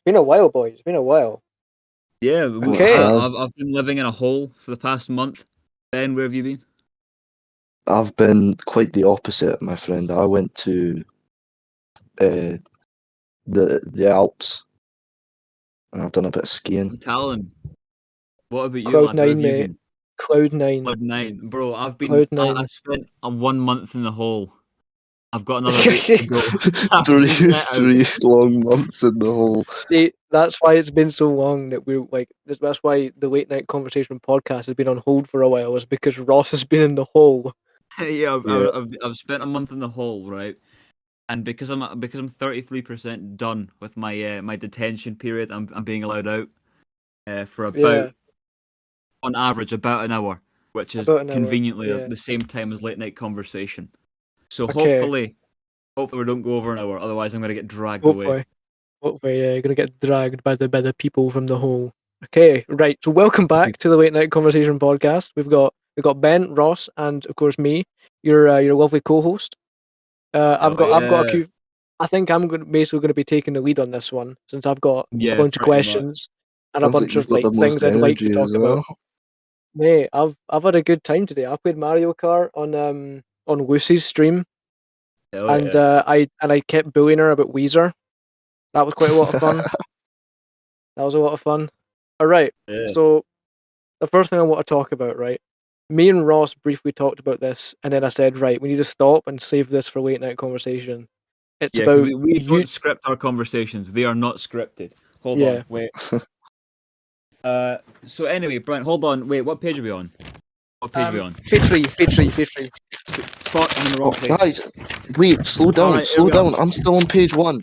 Been a while, boys. Been a while. Yeah, Okay. I've been living in a hole for the past month. Ben, where have you been? I've been quite the opposite, my friend. I went to the Alps and I've done a bit of skiing. Callum, what about you, Cloud lad? Where nine, have you mate. been? Cloud9. Cloud9. Bro, I've been. Cloud9. I spent a 1 month in the hole. I've got another week to go. three long months in the hole. See, that's why it's been so long that we're like. That's why the late night conversation podcast has been on hold for a while. Is because Ross has been in the hole. Yeah, Yeah. I've spent a month in the hole, right? And because I'm 33% done with my my detention period, I'm being allowed out for about, on average, about an hour, which is About an hour, conveniently yeah. the same time as late night conversation. So Okay. hopefully we don't go over an hour. Otherwise, I'm gonna get dragged away. Hopefully, you're gonna get dragged by the people from the hole. Okay, right. So welcome back to the late night conversation podcast. We've got Ben, Ross, and of course me, your lovely co-host. I've got a few. I think I'm basically going to be taking the lead on this one since I've got a bunch of questions and a bunch of like things I'd like to talk about. Mate, I've had a good time today. I played Mario Kart on Lucy's stream, I kept bullying her about Weezer. That was quite a lot of fun. That was a lot of fun. All right. Yeah. So the first thing I want to talk about, right? Me and Ross briefly talked about this, and then I said, right, we need to stop and save this for late night conversation. It's about we don't script our conversations. They are not scripted. Hold on, wait. So anyway, Brian, hold on. Wait, what page are we on? What page are we on? Page three. Fuck, I'm on the wrong page. Guys, wait, slow down, slow down. I'm still on page 1.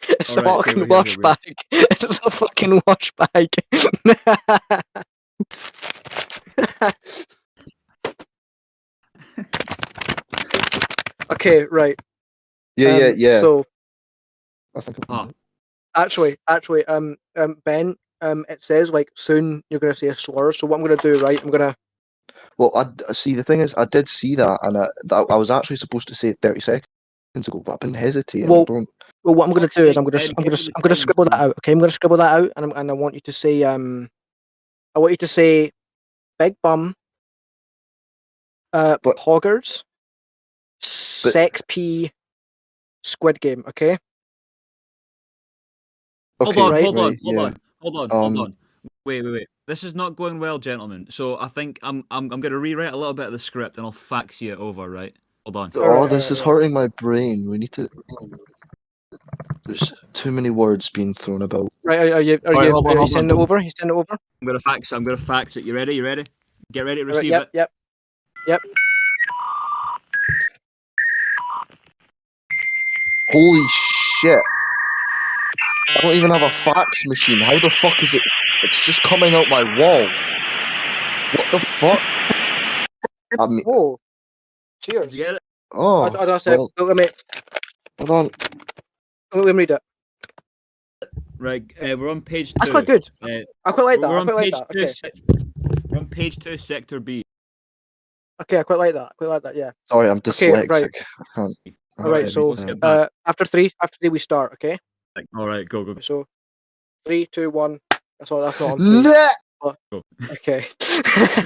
It's a fucking wash bag. It's a fucking wash bag. Okay, right. Yeah. So, I think actually, Ben, it says like soon you're gonna say a slur. So what I'm gonna do, right? I'm gonna. Well, I see. The thing is, I did see that, and I was actually supposed to say it 30 seconds ago, but I've been hesitating. Well, what I'm gonna do is I'm gonna scribble that out. Okay, I'm gonna scribble that out, and I want you to say big bum, poggers, sex p, Squid Game. Okay. Hold on. Wait. This is not going well, gentlemen. So I think I'm going to rewrite a little bit of the script and I'll fax you over, right? Hold on. Oh, this is hurting my brain. We need to. There's too many words being thrown about. Right? Are you sending it over? You send it over? I'm gonna fax it. You ready? Get ready to receive it. Yep. Holy shit! I don't even have a fax machine. How the fuck is it? It's just coming out my wall. What the fuck? Whoa! Cheers. Did you get it? Oh. Let me. Hold on. Let me read it. Right, we're on page 2. That's quite good. I quite like that. We're on page 2. Okay. We're on page 2, sector B. Okay, I quite like that. Yeah. Sorry, I'm dyslexic. Right. I can't. All right. So after three we start. Okay. All right, go. So 3, 2, 1. That's all. That's not on. Go. Okay.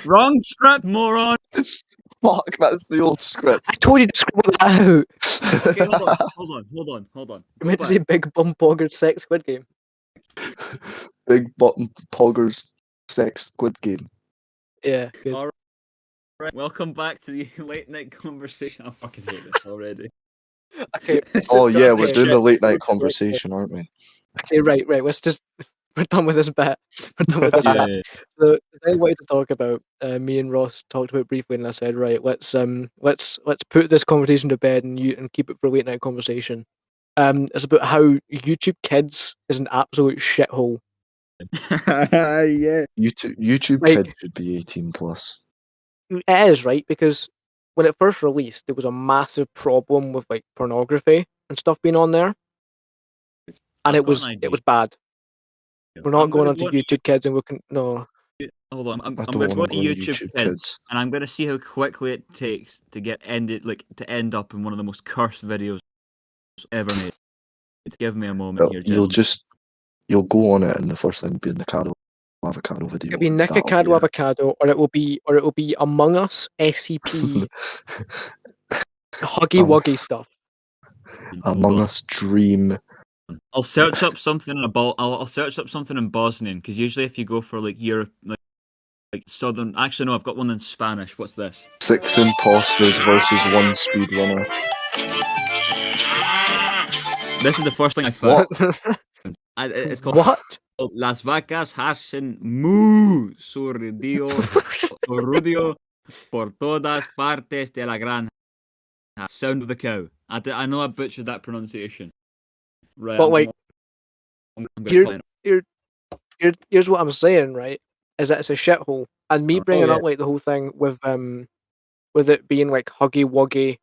Wrong script, moron. Fuck, that's the old script. I told you to scribble that out. Okay, hold on. You meant to say big bum poggers sex Squid Game. Big button poggers sex Squid Game. Yeah, good. All right, welcome back to the late night conversation. I fucking hate this already. Okay. Oh yeah, we're doing the late night conversation, aren't we? Okay, right. Let's just. We're done with this bit. We're done with this bit. Yeah. So the thing I wanted to talk about, me and Ross talked about briefly, and I said, right, let's put this conversation to bed and keep it for a late night conversation. It's about how YouTube Kids is an absolute shithole. Yeah. YouTube Kids should be 18 plus. It is, right, because when it first released, there was a massive problem with like pornography and stuff being on there, and it was bad. We're not going on to YouTube Kids, and we can no. Hold on, I'm going to go to YouTube Kids, and I'm going to see how quickly it takes to end up in one of the most cursed videos ever made. Give me a moment here, You'll gentlemen. you'll go on it, and the first thing will be an avocado video. It'll be and Nick that'll be Avocado it. Avocado, or it will be Among Us SCP Huggy Wuggy stuff. Among Us Dream. I'll search up something in I'll search up something in Bosnian, because usually if you go for like Europe, like southern. Actually, no, I've got one in Spanish. What's this? 6 imposters versus 1 speedrunner. This is the first thing I found. What? It's called What? Las vacas hacen moo rudio por todas partes de la granja. Sound of the cow. I know I butchered that pronunciation. Right, But like, I'm gonna play it. here's what I'm saying, right? Is that it's a shithole, and me bringing up like the whole thing with it being like Huggy Wuggy,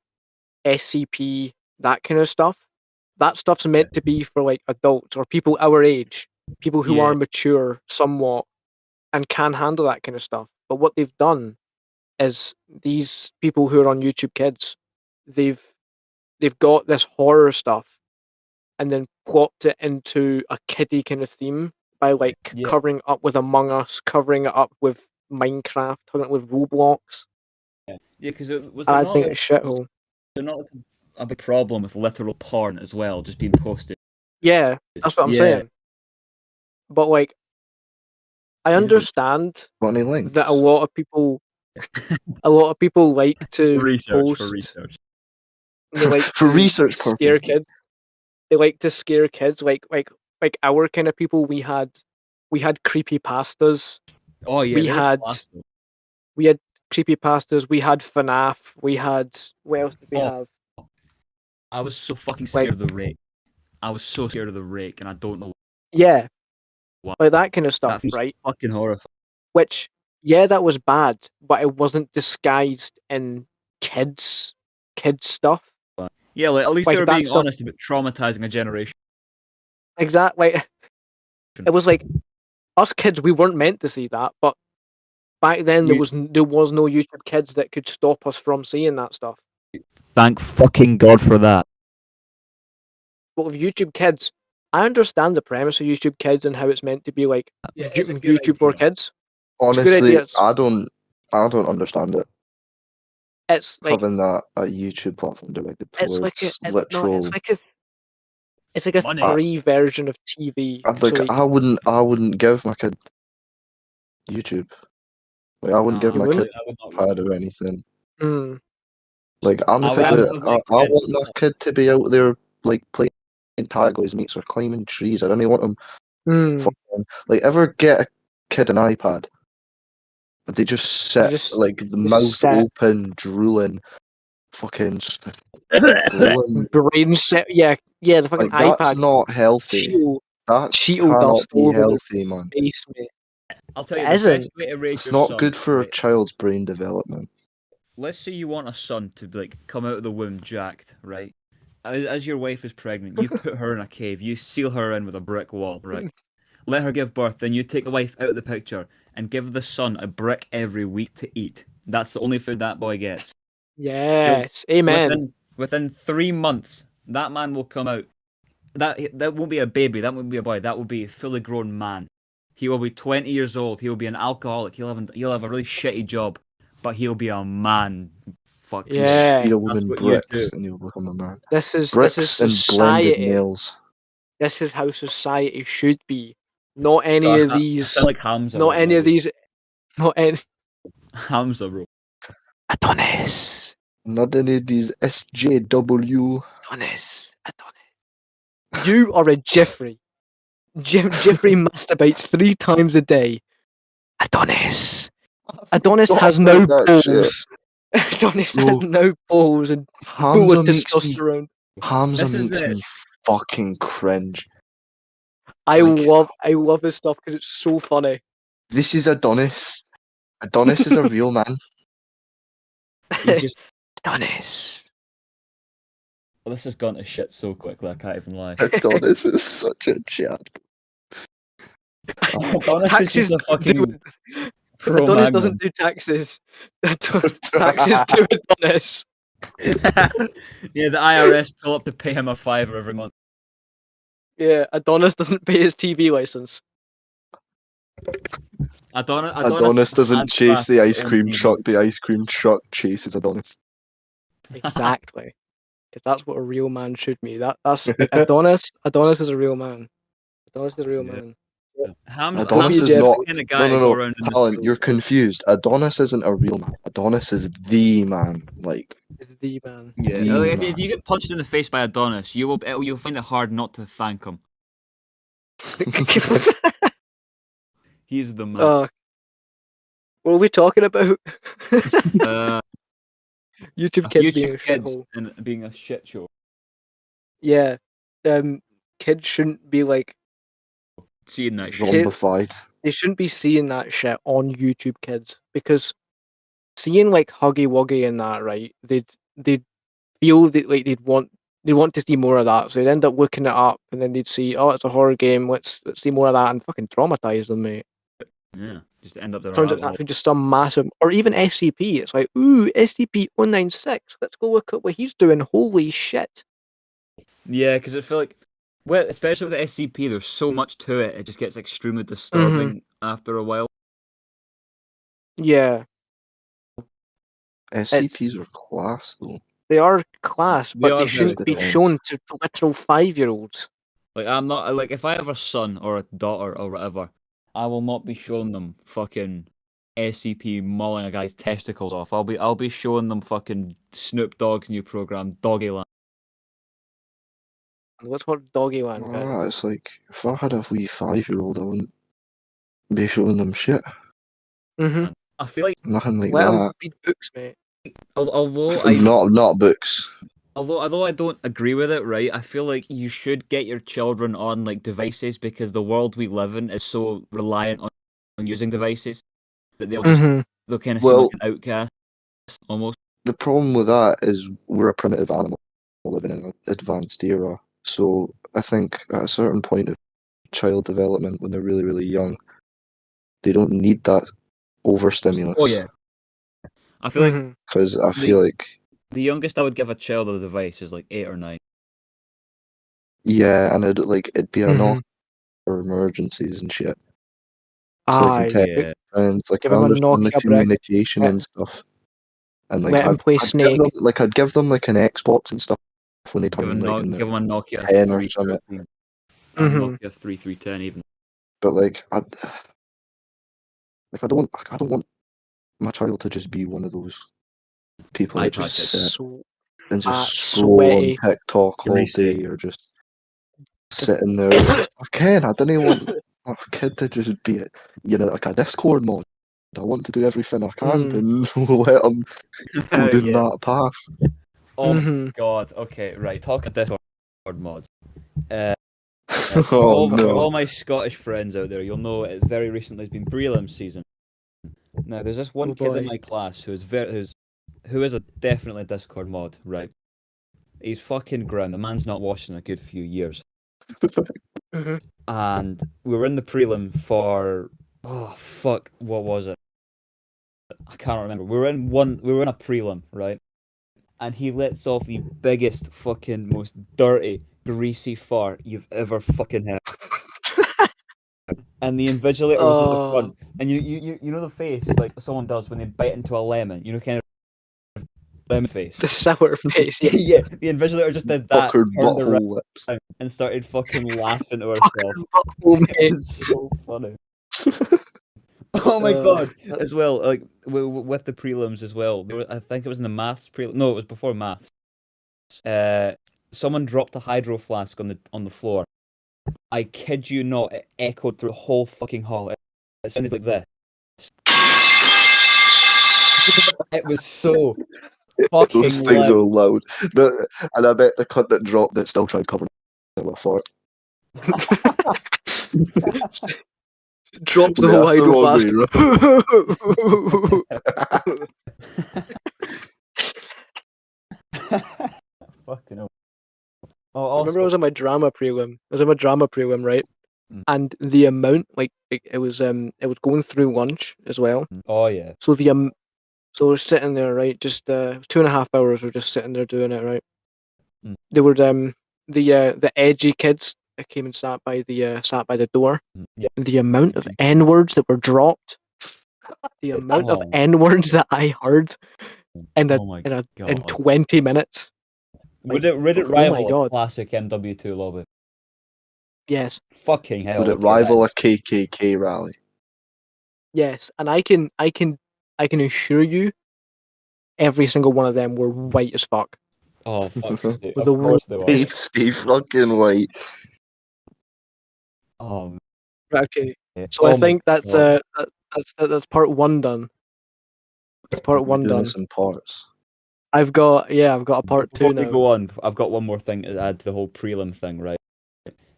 SCP, that kind of stuff. That stuff's meant to be for like adults or people our age, people who are mature somewhat and can handle that kind of stuff. But what they've done is these people who are on YouTube Kids, they've got this horror stuff and then plopped it into a kiddie kind of theme by like covering it up with Among Us, covering it up with Minecraft, covering it with Roblox. Yeah, because it was. I think it's shithole. There's not a big problem with literal porn as well, just being posted. Yeah, that's what I'm saying. But like, I understand that a lot of people like to post. They like for to research scare purposes. kids. They like to scare kids, like our kind of people. We had creepypastas. Oh yeah, we had creepypastas. We had FNAF. We had, what else did we have? I was so fucking scared of the rake. I was so scared of the rake, and I don't know. Yeah, like that kind of stuff, right? Fucking horrifying. Which, yeah, that was bad, but it wasn't disguised in kids stuff. Yeah, like, at least they were being honest about traumatizing a generation. Exactly. It was like, us kids, we weren't meant to see that, but back then there was no YouTube Kids that could stop us from seeing that stuff. Thank fucking God for that. But with YouTube Kids, I understand the premise of YouTube Kids and how it's meant to be like YouTube for kids. Honestly, I don't understand it. It's like having that a YouTube platform directed towards it's like a free version of TV. I wouldn't give my kid YouTube. Like I wouldn't give my kid a pad or anything. Like I'm the type of I want my kid to be out there like playing tag with his mates or climbing trees. I don't want him like ever get a kid an iPad. They just sit like the mouth open, drooling, fucking brain set. Yeah, the fucking like, iPad. That's not healthy. That cannot be healthy, man. I'll tell you, the best way to raise it's your not son, good for a child's brain development. Let's say you want a son to like come out of the womb jacked, right? As your wife is pregnant, you put her in a cave, you seal her in with a brick wall, right? Let her give birth, then you take the wife out of the picture and give the son a brick every week to eat. That's the only food that boy gets. Yes, amen. Within 3 months, that man will come out. That won't be a baby, that won't be a boy, that will be a fully grown man. He will be 20 years old, he will be an alcoholic, he'll have a really shitty job, but he'll be a man. Fuck yeah. He'll live in bricks and he'll become a man. This is bricks and blended nails. This is how society should be. Not any of these. I like Hamza. Not any of these. Not any. Hamza, bro. Adonis. Not any of these SJW. Adonis. You are a Jeffrey. Jeffrey masturbates 3 times a day. Adonis. Adonis has no balls. Adonis has no balls and full of testosterone. Hamza makes me fucking cringe. I love this stuff because it's so funny. This is Adonis. Adonis is a real man. Adonis. Well, this has gone to shit so quickly, I can't even lie. Adonis is such a chat. Adonis is just a fucking Adonis doesn't do taxes. Taxes to Adonis. Yeah, the IRS pull up to pay him a $5 every month. Yeah, Adonis doesn't pay his TV license. Adonis doesn't chase the ice cream truck. The ice cream truck chases Adonis. Exactly. Because that's what a real man should be. That's Adonis. Adonis is a real man. Adonis is a real man. Adonis is not. No. Colin, you're confused. Adonis isn't a real man. Adonis is the man. Like. Is the man. Yeah. If you get punched in the face by Adonis, you'll find it hard not to thank him. He's the man. What are we talking about? YouTube kids being a shithole. And being a shit show. Yeah. Kids shouldn't be like seeing that shit. They shouldn't be seeing that shit on YouTube Kids, because seeing like Huggy Wuggy and that, right? They'd feel that like they'd want to see more of that, so they'd end up looking it up, and then they'd see, oh, it's a horror game, let's see more of that, and fucking traumatize them, mate. Yeah, just end up there. Turns out it's actually just some massive, or even SCP. It's like, ooh, SCP-096. Let's go look at what he's doing. Holy shit! Yeah, because I feel like, well, especially with the SCP, there's so much to it. It just gets extremely disturbing after a while. Yeah. SCPs are class, though. They are class, but they shouldn't be shown to literal 5-year-olds. Like, I'm not, like, if I have a son or a daughter or whatever, I will not be showing them fucking SCP mauling a guy's testicles off. I'll be showing them fucking Snoop Dogg's new program, Doggyland. What's what Doggyland? It's like, if I had a wee 5-year-old, I wouldn't be showing them shit. Mm-hmm. I feel like nothing like let that. them read books, mate. Although not books. Although I don't agree with it, right? I feel like you should get your children on like devices, because the world we live in is so reliant on using devices that they'll kind of seem like an outcast almost. The problem with that is we're a primitive animal living in an advanced era. So I think at a certain point of child development, when they're really, really young, they don't need that overstimulus. Oh yeah. I feel like because I feel like the youngest I would give a child a device is like 8 or 9. Yeah, and it'd be enough for emergencies and shit. So they can text friends, like I understand the communication and stuff. And like I'd give them like an Xbox and stuff when they turn like in give them a Nokia 10 or something. Nokia 3310 even. But like I don't want my child to just be one of those people that just sit and just scroll on TikTok all day, or just sitting there. Again, I didn't want a kid to just be, like a Discord mod. I want to do everything I can and let them go down that path. Oh my god! Okay, right. Talk of Discord mods. All my Scottish friends out there, you'll know it very recently has been Prelims season. Now, there's this one kid in my class who is a definitely Discord mod, right? He's fucking ground. The man's not washed in a good few years. And we were in the prelim for what was it? I can't remember. We were in a prelim, right? And he lets off the biggest fucking most dirty, greasy fart you've ever fucking heard. And the invigilator was at the front. And you know the face like someone does when they bite into a lemon, kind of lemon face. The sour face, yeah. Yeah, the invigilator just did that, turned around and started fucking laughing to herself. It was so funny. Oh my god! As well, like with the prelims as well. I think it was in the maths prelim. No, it was before maths. Someone dropped a hydro flask on the floor. I kid you not, it echoed through the whole fucking hall. It sounded like this. It was so fucking Those things are loud. And I bet the cunt that dropped it still tried covering it with a fart. Dropped the whole hydro flask. Fucking hell. I remember I was in my drama prelim. Right? And the amount, like, it was going through lunch as well. Oh yeah. So so we're sitting there, right? Just 2.5 hours. We're just sitting there doing it, right? They were the edgy kids came and sat by the door. Yeah. The amount of N-words that were dropped, the amount of N-words that I heard in 20 minutes. Would it rival a classic MW2 lobby? Yes. Fucking hell. Would it rival a KKK rally? Yes, and I can assure you, every single one of them were white as fuck. Oh, fuck's sake. Of course they were. Stay fucking white. Oh. Okay. So I think that's part one done. That's part one done. This in parts. I've got a part two now. Before we go on, I've got one more thing to add to the whole prelim thing, right?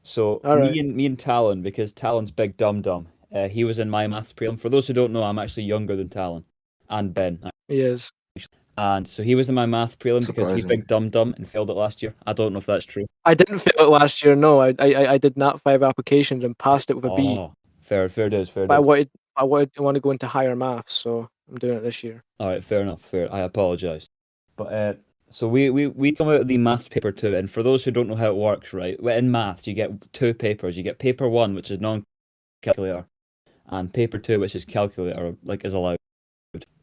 So me and Talon, because Talon's big dum-dum, he was in my maths prelim. For those who don't know, I'm actually younger than Talon and Ben. He is. And so he was in my math prelim because he's big dum-dum and failed it last year. I don't know if that's true. I didn't fail it last year, no. I did not 5 applications and passed it with a B. Fair dues. But I want to go into higher maths, so I'm doing it this year. Alright, fair enough. I apologise. But so we come out of the maths paper 2, and for those who don't know how it works, right? In maths you get 2 papers. You get paper 1, which is non-calculator, and paper 2, which is calculator, like is allowed.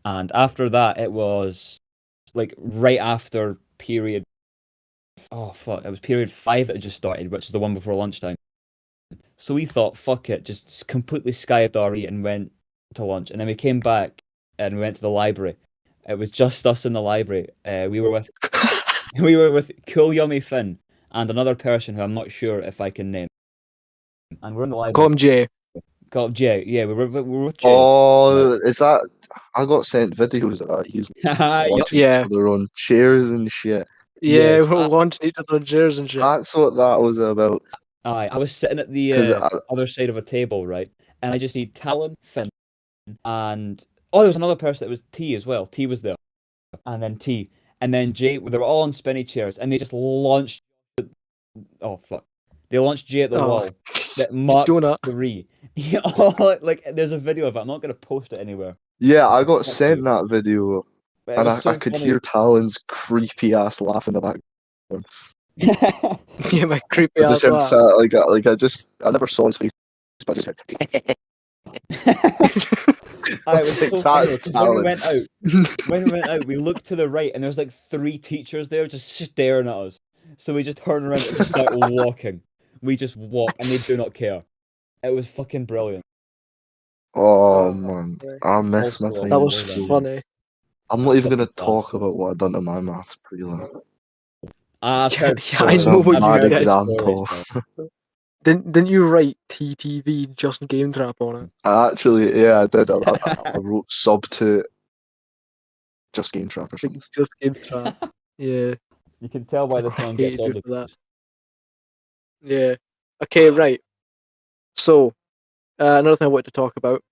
And after that, it was like right after period. Oh fuck! It was period 5 that had just started, which is the one before lunchtime. So we thought, fuck it, just completely skived RE and went to lunch, and then we came back and we went to the library. It was just us in the library. We were with Cool Yummy Finn and another person who I'm not sure if I can name. And we're in the library. Call him Jay. Call him Jay. Yeah, we were with Jay. Oh, is that? I got sent videos of that. He's watching each other on chairs and shit. Yeah, we're launching each other on chairs and shit. That's what that was about. I was sitting at the other side of a table, right? And I just see Talon, Finn, and there was another person that was T as well. T was there, and then T, and then Jay. They were all on spinny chairs, and they just launched. Oh fuck! They launched Jay at the wall that marked 3. Like there's a video of it. I'm not gonna post it anywhere. Yeah, I got sent that video, and I could hear Talon's creepy ass laugh in the background. Yeah, my creepy ass laugh. I never saw his face, but I just heard. When we went out, we looked to the right, and there was like 3 teachers there just staring at us. So we just turned around and just started walking. We just walk, and they do not care. It was fucking brilliant. Oh man, I miss my time. That was funny. I'm not even gonna talk about what I've done to my maths prelim. I know what you did. Example. Didn't you write TTV just game trap on it? I did. I wrote sub to just game trap or something. Just game trap. Yeah. You can tell why this man gets all the that. Yeah. Okay, right. So, another thing I wanted to talk about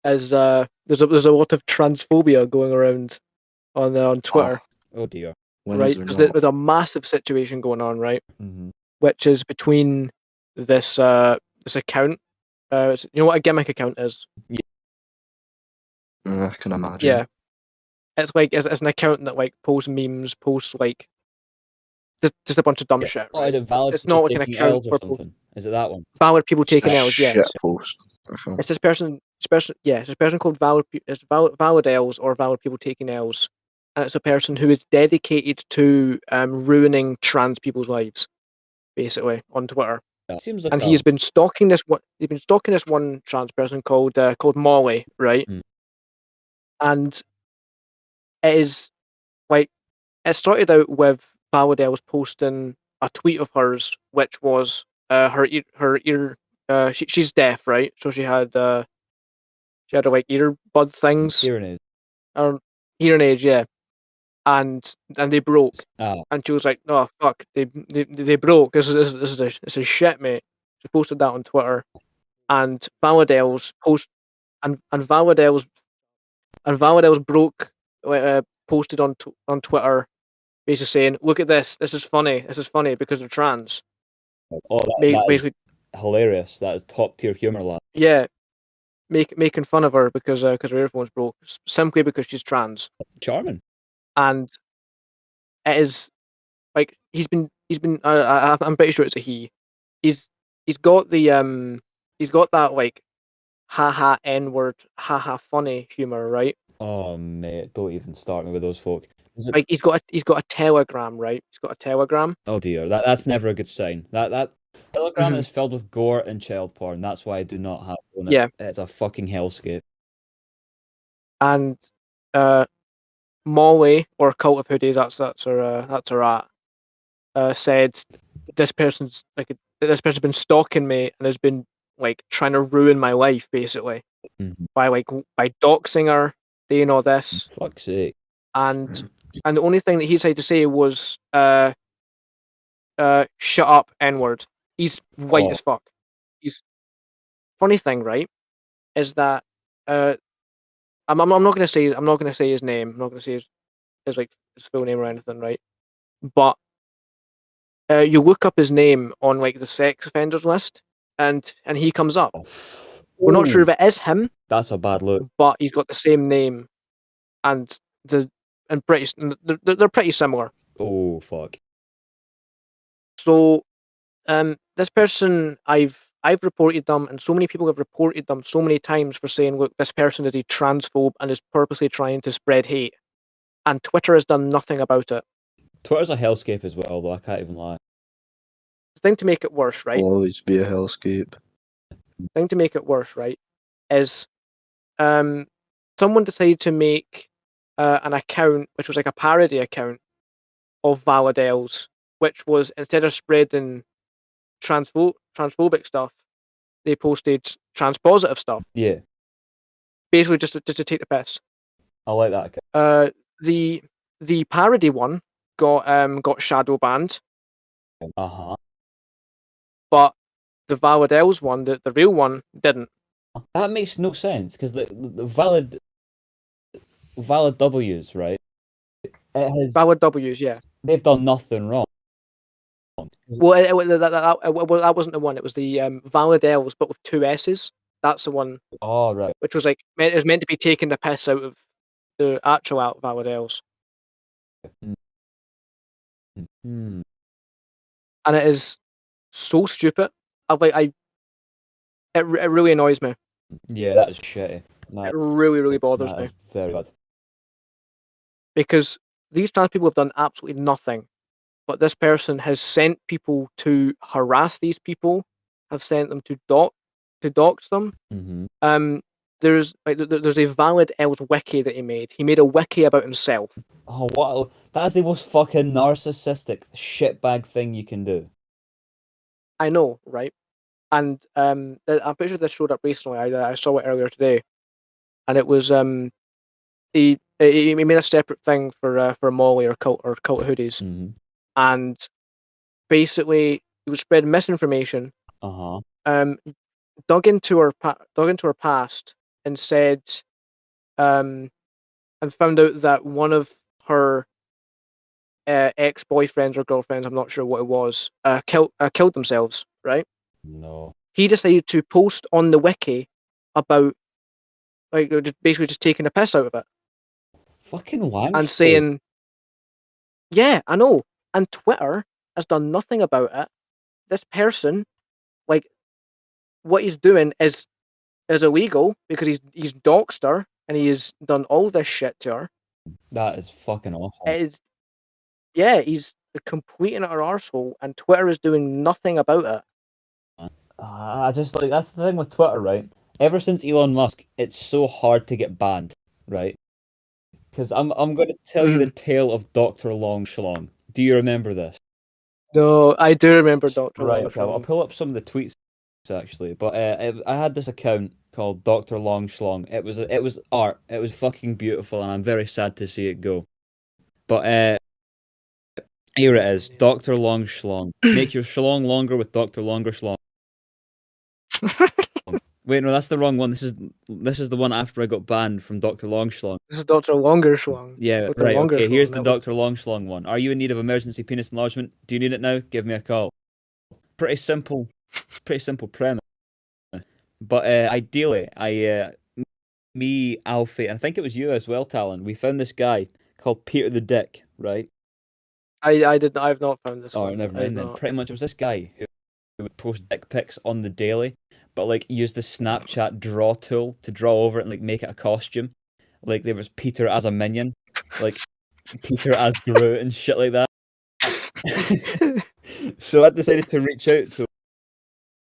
is there's a lot of transphobia going around on Twitter. Oh dear. Right, there's a massive situation going on, right? Mm-hmm. Which is between this account. You know what a gimmick account is? Yeah. I can imagine. Yeah, it's like it's an account that like posts memes, posts like just a bunch of dumb shit. Right? Is it valid? It's not like an account for something. Is it that one? Valid people taking L's. Yes. Post. It's this person. It's this person called valid L's or valid people taking L's. And it's a person who is dedicated to ruining trans people's lives, basically, on Twitter. Seems like and he's been stalking this one. He's been stalking this one trans person called Molly, right? Mm. And it is like it started out with Validel was posting a tweet of hers, which was her ear. She's deaf, right? So she had like earbud things. Hearing aid. Hearing aid, yeah. And they broke, and she was like, "Oh fuck, they broke. This is shit, mate." She posted that on Twitter, and Valadel's post and Valadel's broke posted on Twitter, basically saying, "Look at this. This is funny. This is funny because they're trans." That is hilarious. That is top tier humor, lad. Yeah, making fun of her because her earphones broke simply because she's trans. Charming. And it is like he's been I'm pretty sure it's a he. he's got that like haha N-word, haha funny humor, right? Oh mate, don't even start me with those folk. Like he's got a telegram, right? He's got a telegram. Oh dear, that's never a good sign. That telegram is filled with gore and child porn. That's why I do not have one. Yeah. It's a fucking hellscape. And Molly, or Cult of Hoodies, that's her at, said this person's been stalking me and has been like trying to ruin my life basically by doxing her, doing all this. Fuck's sake. And the only thing that he decided to say was shut up, N-word. He's white as fuck. Funny thing, right, is that I'm not gonna say his name. I'm not gonna say his full name or anything, right? But you look up his name on like the sex offenders list, and he comes up. We're not sure if it is him. That's a bad look. But he's got the same name, and they're pretty similar. Oh fuck. So, this person, I've reported them, and so many people have reported them so many times for saying, look, this person is a transphobe and is purposely trying to spread hate. And Twitter has done nothing about it. Twitter's a hellscape as well, though, I can't even lie. The thing to make it worse, right? Will always be a hellscape. The thing to make it worse, right, is someone decided to make an account, which was like a parody account of Valadels, which was, instead of spreading transphobic stuff, they posted transpositive stuff. Yeah. Basically, just to take the piss. I like that account. The parody one got shadow banned. But the Valadels one, the real one, didn't. That makes no sense, because the valid W's, right? Valid W's, yeah. They've done nothing wrong. Well, that wasn't the one. It was the Valadels, but with two S's. That's the one. Oh, right. Which was like, it was meant to be taking the piss out of the actual Valadels. And it is so stupid. It really annoys me. Yeah, that is shitty. It really bothers me. Very bad. Because these trans people have done absolutely nothing, but this person has sent people to harass these people, have sent them to dox them. There's a Valid Els wiki that he made. He made a wiki about himself. Oh, what? That's the most fucking narcissistic shitbag thing you can do. I know, right? And I'm pretty sure this showed up recently. I saw it earlier today, and it was he made a separate thing for Molly or Cult of Hoodies, and basically he was spreading misinformation. Dug into her past and said, and found out that one of her ex-boyfriends or girlfriends, I'm not sure what it was, killed themselves, right? No. He decided to post on the wiki about, like, basically just taking a piss out of it. Fucking wank. And saying, yeah, I know. And Twitter has done nothing about it. This person, like, what he's doing is illegal because he's doxed her and he has done all this shit to her. That is fucking awful. He's completing her arsehole, and Twitter is doing nothing about it. I just like, that's the thing with Twitter, right? Ever since Elon Musk, it's so hard to get banned, right? Because I'm going to tell you the tale of Dr. Long Schlong. Do you remember this? No, I do remember Dr. Right, Long okay, Schlong. I'll pull up some of the tweets actually, but I had this account called Dr. Long Schlong. It was art. It was fucking beautiful, and I'm very sad to see it go. But here it is, Dr. Long Schlong. Make your schlong longer with Dr. Longer Schlong. Wait, no, that's the wrong one. This is the one after I got banned from Dr. Long Schlong. This is Dr. Longer Schlong. Yeah, Dr. right, Longer okay, Schlong, here's the Dr. Long Schlong one. Are you in need of emergency penis enlargement? Do you need it now? Give me a call. Pretty simple premise. But ideally, me, Alfie, and I think it was you as well, Talon, we found this guy called Peter the Dick, right? I've not found this one. Oh, never mind then. Pretty much, it was this guy who would post dick pics on the daily, but like use the Snapchat draw tool to draw over it and like make it a costume. Like there was Peter as a minion, like Peter as Groot and shit like that. So I decided to reach out to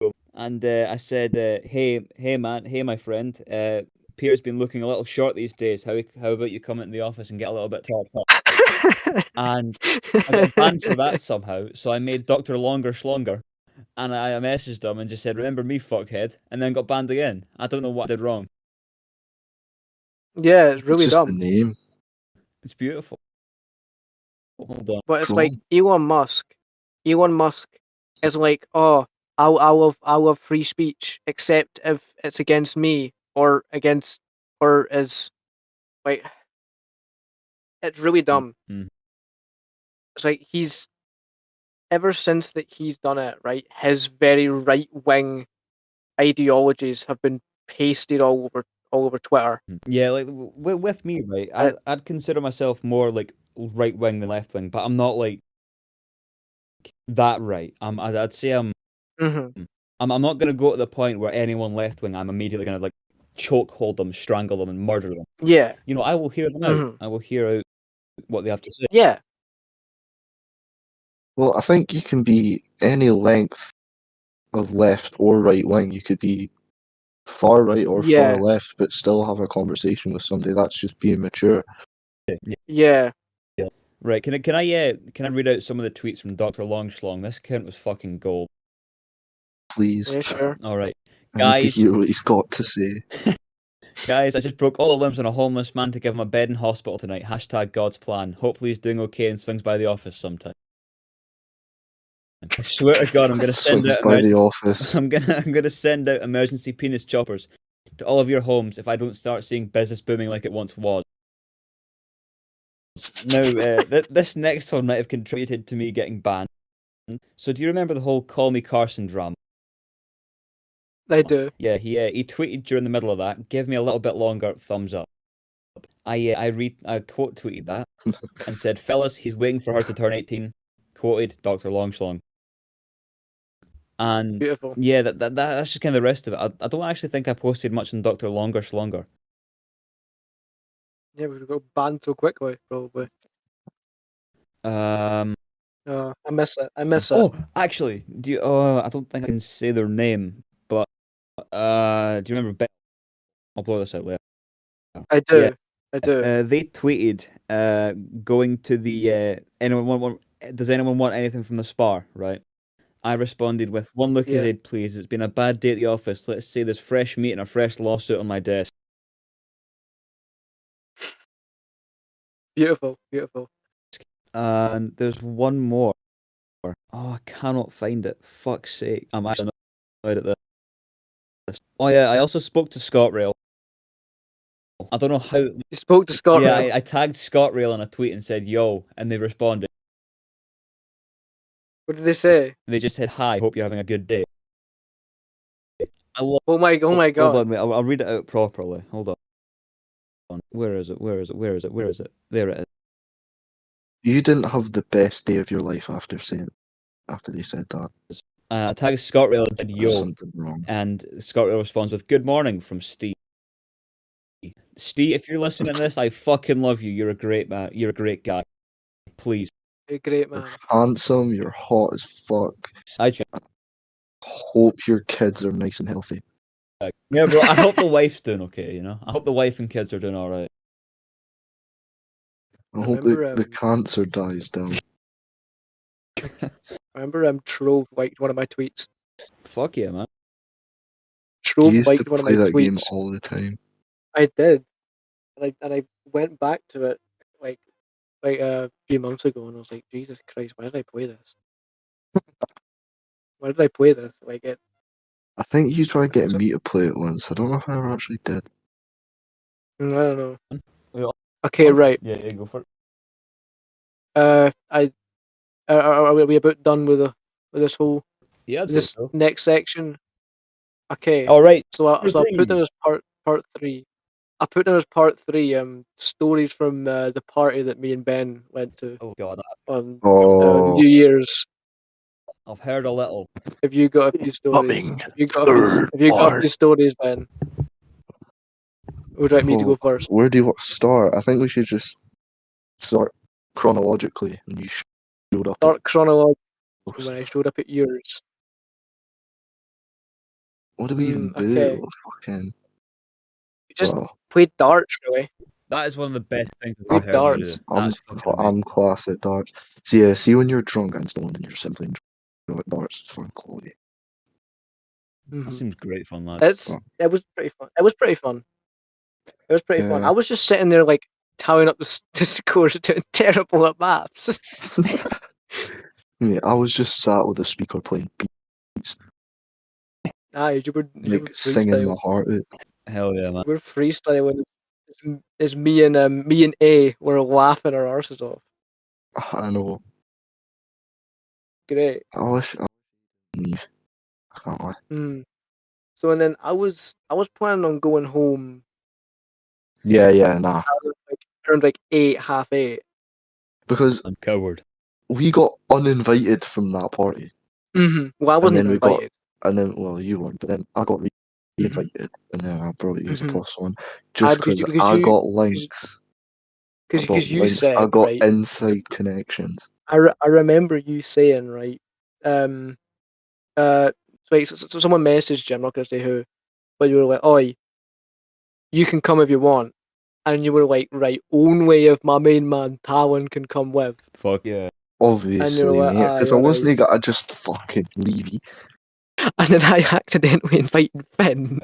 him and I said, hey man, hey my friend, Peter's been looking a little short these days. How about you come into the office and get a little bit talked up? And I got banned for that somehow, so I made Dr. Longer Schlonger. And I messaged him and just said, remember me, fuckhead, and then got banned again. I don't know what I did wrong. Yeah, it's really just dumb. The name. It's beautiful. Hold on. But it's like Elon Musk. Elon Musk is like, oh, I'll have free speech, except if it's against me or is like, it's really dumb. Mm-hmm. It's like he's ever since that he's done it, right? His very right wing ideologies have been pasted all over Twitter. Yeah, like with me, right? I'd consider myself more like right wing than left wing, but I'm not like that right. I'd say I'm not gonna go to the point where anyone left wing, I'm immediately gonna like chokehold them, strangle them, and murder them. Yeah. You know, I will hear them out. I will hear out what they have to say. Yeah. Well, I think you can be any length of left or right wing. You could be far right or far left, but still have a conversation with somebody. That's just being mature. Yeah. Right. Can I read out some of the tweets from Dr. Longschlong? This account was fucking gold. Please. Yeah, sure. All right. I need to hear what he's got to say. Guys, I just broke all the limbs on a homeless man to give him a bed in hospital tonight. # God's plan. Hopefully he's doing okay and swings by the office sometime. I swear to God, I'm gonna send out by the office. I'm gonna send out emergency penis choppers to all of your homes if I don't start seeing business booming like it once was. Now, this next one might have contributed to me getting banned. So, do you remember the whole "Call Me Carson" drama? I do. Yeah, he tweeted during the middle of that, "Give me a little bit longer, thumbs up." I quote tweeted that and said, "Fellas, he's waiting for her to turn 18." Quoted Dr. Longschlong. And beautiful. Yeah, that's just kind of the rest of it. I don't actually think I posted much on Dr. Longer Schlonger. Yeah, we got banned so quickly, probably. I miss it. Oh, actually, I don't think I can say their name, but do you remember Ben? I'll blow this out later. I do. Yeah. I do. They tweeted, going to the does anyone want anything from the spa? Right. I responded with, one Lucozade, please. It's been a bad day at the office. Let's say there's fresh meat and a fresh lawsuit on my desk. Beautiful, beautiful. And there's one more. Oh, I cannot find it. Fuck's sake. I'm actually annoyed at this. Oh yeah, I also spoke to ScotRail. I don't know how. You spoke to ScotRail? Yeah, I tagged ScotRail in a tweet and said, yo, and they responded. What did they say? They just said, hi, hope you're having a good day. Oh my God. Hold on, wait, I'll read it out properly. Hold on. Where is it? There it is. You didn't have the best day of your life after they said that. I tagged ScotRail and said, yo. There's something wrong. And ScotRail responds with, good morning from Steve. Steve, if you're listening to this, I fucking love you. You're a great man. You're a great guy. Please. You're a great man. You're handsome. You're hot as fuck. I hope your kids are nice and healthy. Yeah, bro. I hope the wife's doing okay. You know, I hope the wife and kids are doing all right. I hope the cancer dies down. I remember Trove liked one of my tweets. Fuck yeah, man. Trove liked one of my tweets. You used to play that game all the time. I did, and I went back to it like a few months ago, and I was like, Jesus Christ, why did I play this? Why did I play this? Like it. I think you tried getting me to play it once. I don't know if I ever actually did. I don't know. Okay, right. Yeah, go for it. Are we about done with this whole this next section? Okay. All right. So I'll put down as part 3. I put down as part 3 stories from the party that me and Ben went to. Oh God. On New Year's. I've heard a little. Have you got a few stories? Coming Have you got a few stories, Ben? Would you like me to go first? Where do you want to start? I think we should just start chronologically. And you showed up. Start chronologically when I showed up at yours. What do we even do? Okay. Fucking. You just played darts, really. That is one of the best things I've ever heard you do. I'm class at darts. See when you're drunk and stoned and you're simply enjoying darts, it's fun quality. That seems great fun, lad. It was pretty fun. It was pretty fun. I was just sitting there like tallying up the scores, doing terrible at maths. Yeah, I was just sat with the speaker playing beats. You were singing my heart out. Hell yeah, man. We're freestyling. It's me and A were laughing our arses off. I know. Great. I wish I leave. I can't lie. So and then I was planning on going home. Yeah, nah. Around like 8, half 8. Because I'm coward. We got uninvited from that party. Well, I wasn't invited. Well, you weren't, but then I got re-invited, and then I brought you as a plus one, just because I got links. Because you said I got inside connections. I remember you saying right. So someone messaged you. I'm not gonna say who, but you were like, "Oi, you can come if you want," and you were like, "Right, only if my main man Talon can come with." Fuck yeah. Obviously, because I wasn't gonna just fucking leave you. And then I accidentally invited Finn.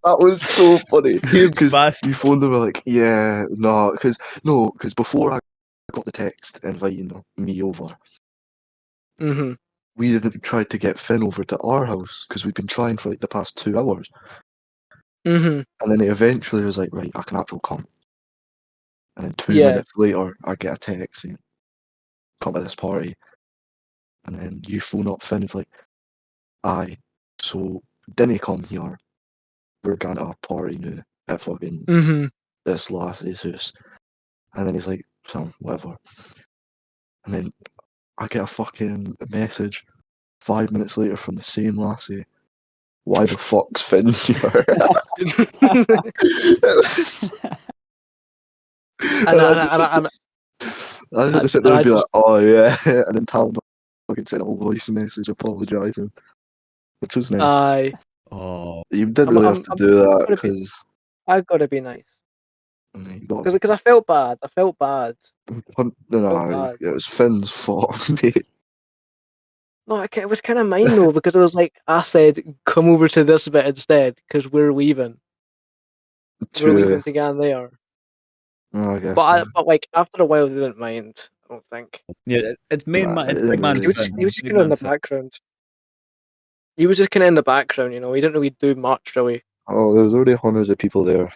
That was so funny because you phoned them like, yeah, no, because before I got the text inviting me over, we tried to get Finn over to our house because we'd been trying for like the past 2 hours, and then it eventually was like, right, I can actually come, and then 2 minutes later, I get a text saying, come to this party, and then you phone up Finn, it's like, aye, so didn't come here. We're going to a party now at fucking this lassie's house. And then he's like, Sam, whatever. And then I get a fucking message 5 minutes later from the same lassie. Why the fuck's Finn here? I had to sit there and be like, oh yeah. And then tell him fucking send a voice message apologising. Which was nice. Aye. Oh. You didn't really have to do that because I gotta be nice. Because I felt bad. No, it was Finn's fault, mate. No, it was kind of mine though, because it was like I said, come over to this bit instead, because we're leaving. True. We're leaving to go there. Oh, I guess. But like after a while, they didn't mind. I don't think. Yeah, it's main man. It's big man. He was just kind of in the background. He was just kind of in the background, you know. He didn't really do much, really. Oh, there was already hundreds of people there,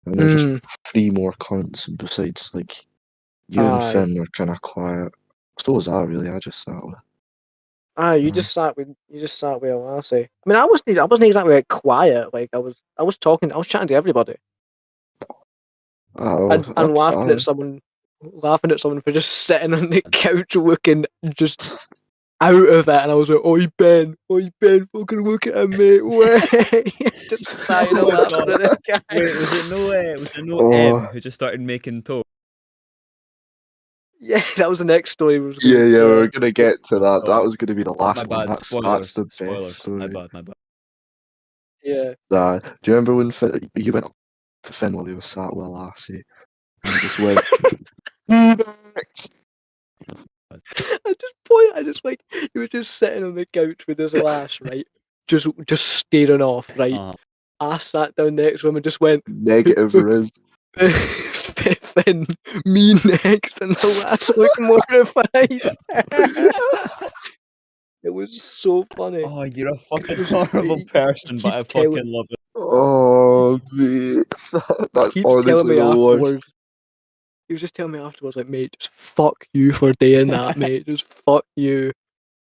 and there's just 3 more cunts. And besides, like you and Finn were kind of quiet. So was I really. I just sat with. You just sat with a lassie. I mean, I wasn't exactly like quiet. Like I was talking. I was chatting to everybody. And laughing at someone for just sitting on the couch looking just out of it, and I was like, "Oi Ben, fucking look at him, mate!" Just sighing and laughing at this guy. Wait, was it no M who just started making talk? Yeah, that was the next story. Yeah, we were gonna get to that. That was gonna be the last one. That's the best story. My bad. Yeah. Do you remember when you went up to Finn while he was sat with a lassie? And he just went. I just like he was just sitting on the couch with his lass, right? Just staring off, right? I sat down next to him and just went negative Riz. Finn, me next, and the lass looked mortified. It was so funny. Oh, you're a fucking horrible person, but I fucking love it. Oh, mate. That's honestly the worst. He was just telling me afterwards, like, mate, just fuck you for doing that, mate. Just fuck you.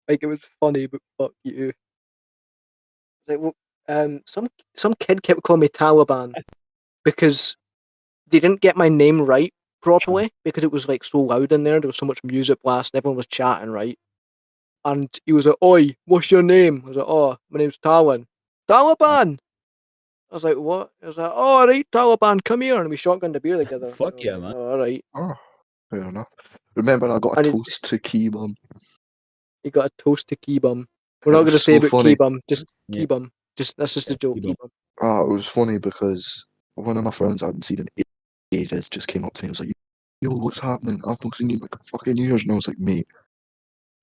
Like, it was funny, but fuck you. Like, well, some kid kept calling me Taliban because they didn't get my name right properly because it was like so loud in there. There was so much music blasting. Everyone was chatting, right? and he was like, "Oi, what's your name?" I was like, "Oh, my name's Talon." Taliban. I was like, "What?" I was like, "Oh, all right, Taliban, come here," and we shotgunned a beer together. Fuck yeah, man. Oh, all right. Oh, fair enough. Remember, I got a toast to Key Bum. You got a toast to Key Bum. We're not going to say about Key Bum, just Key Bum. That's just a joke, Key Bum. Oh, it was funny because one of my friends I hadn't seen in ages just came up to me and was like, "Yo, what's happening? I've not seen you in like fucking years." And I was like, "Mate,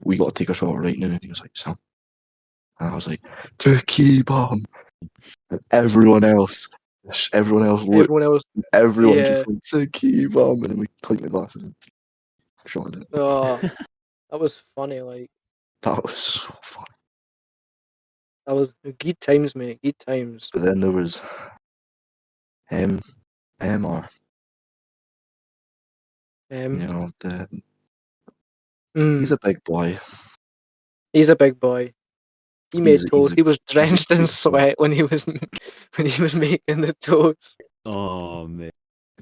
we got to take a shot right now." And he was like, "Sam." And I was like, "To Key Bum." And everyone else looked. Everyone just like, "To Key Bum." And then we clinked the glasses and shot it. Oh, that was funny. Like, that was so funny. That was good times, mate. Good times. But then there was MR. You know, he's a big boy. He's a big boy. He made toast. He was drenched in sweat when he was making the toast. Oh man.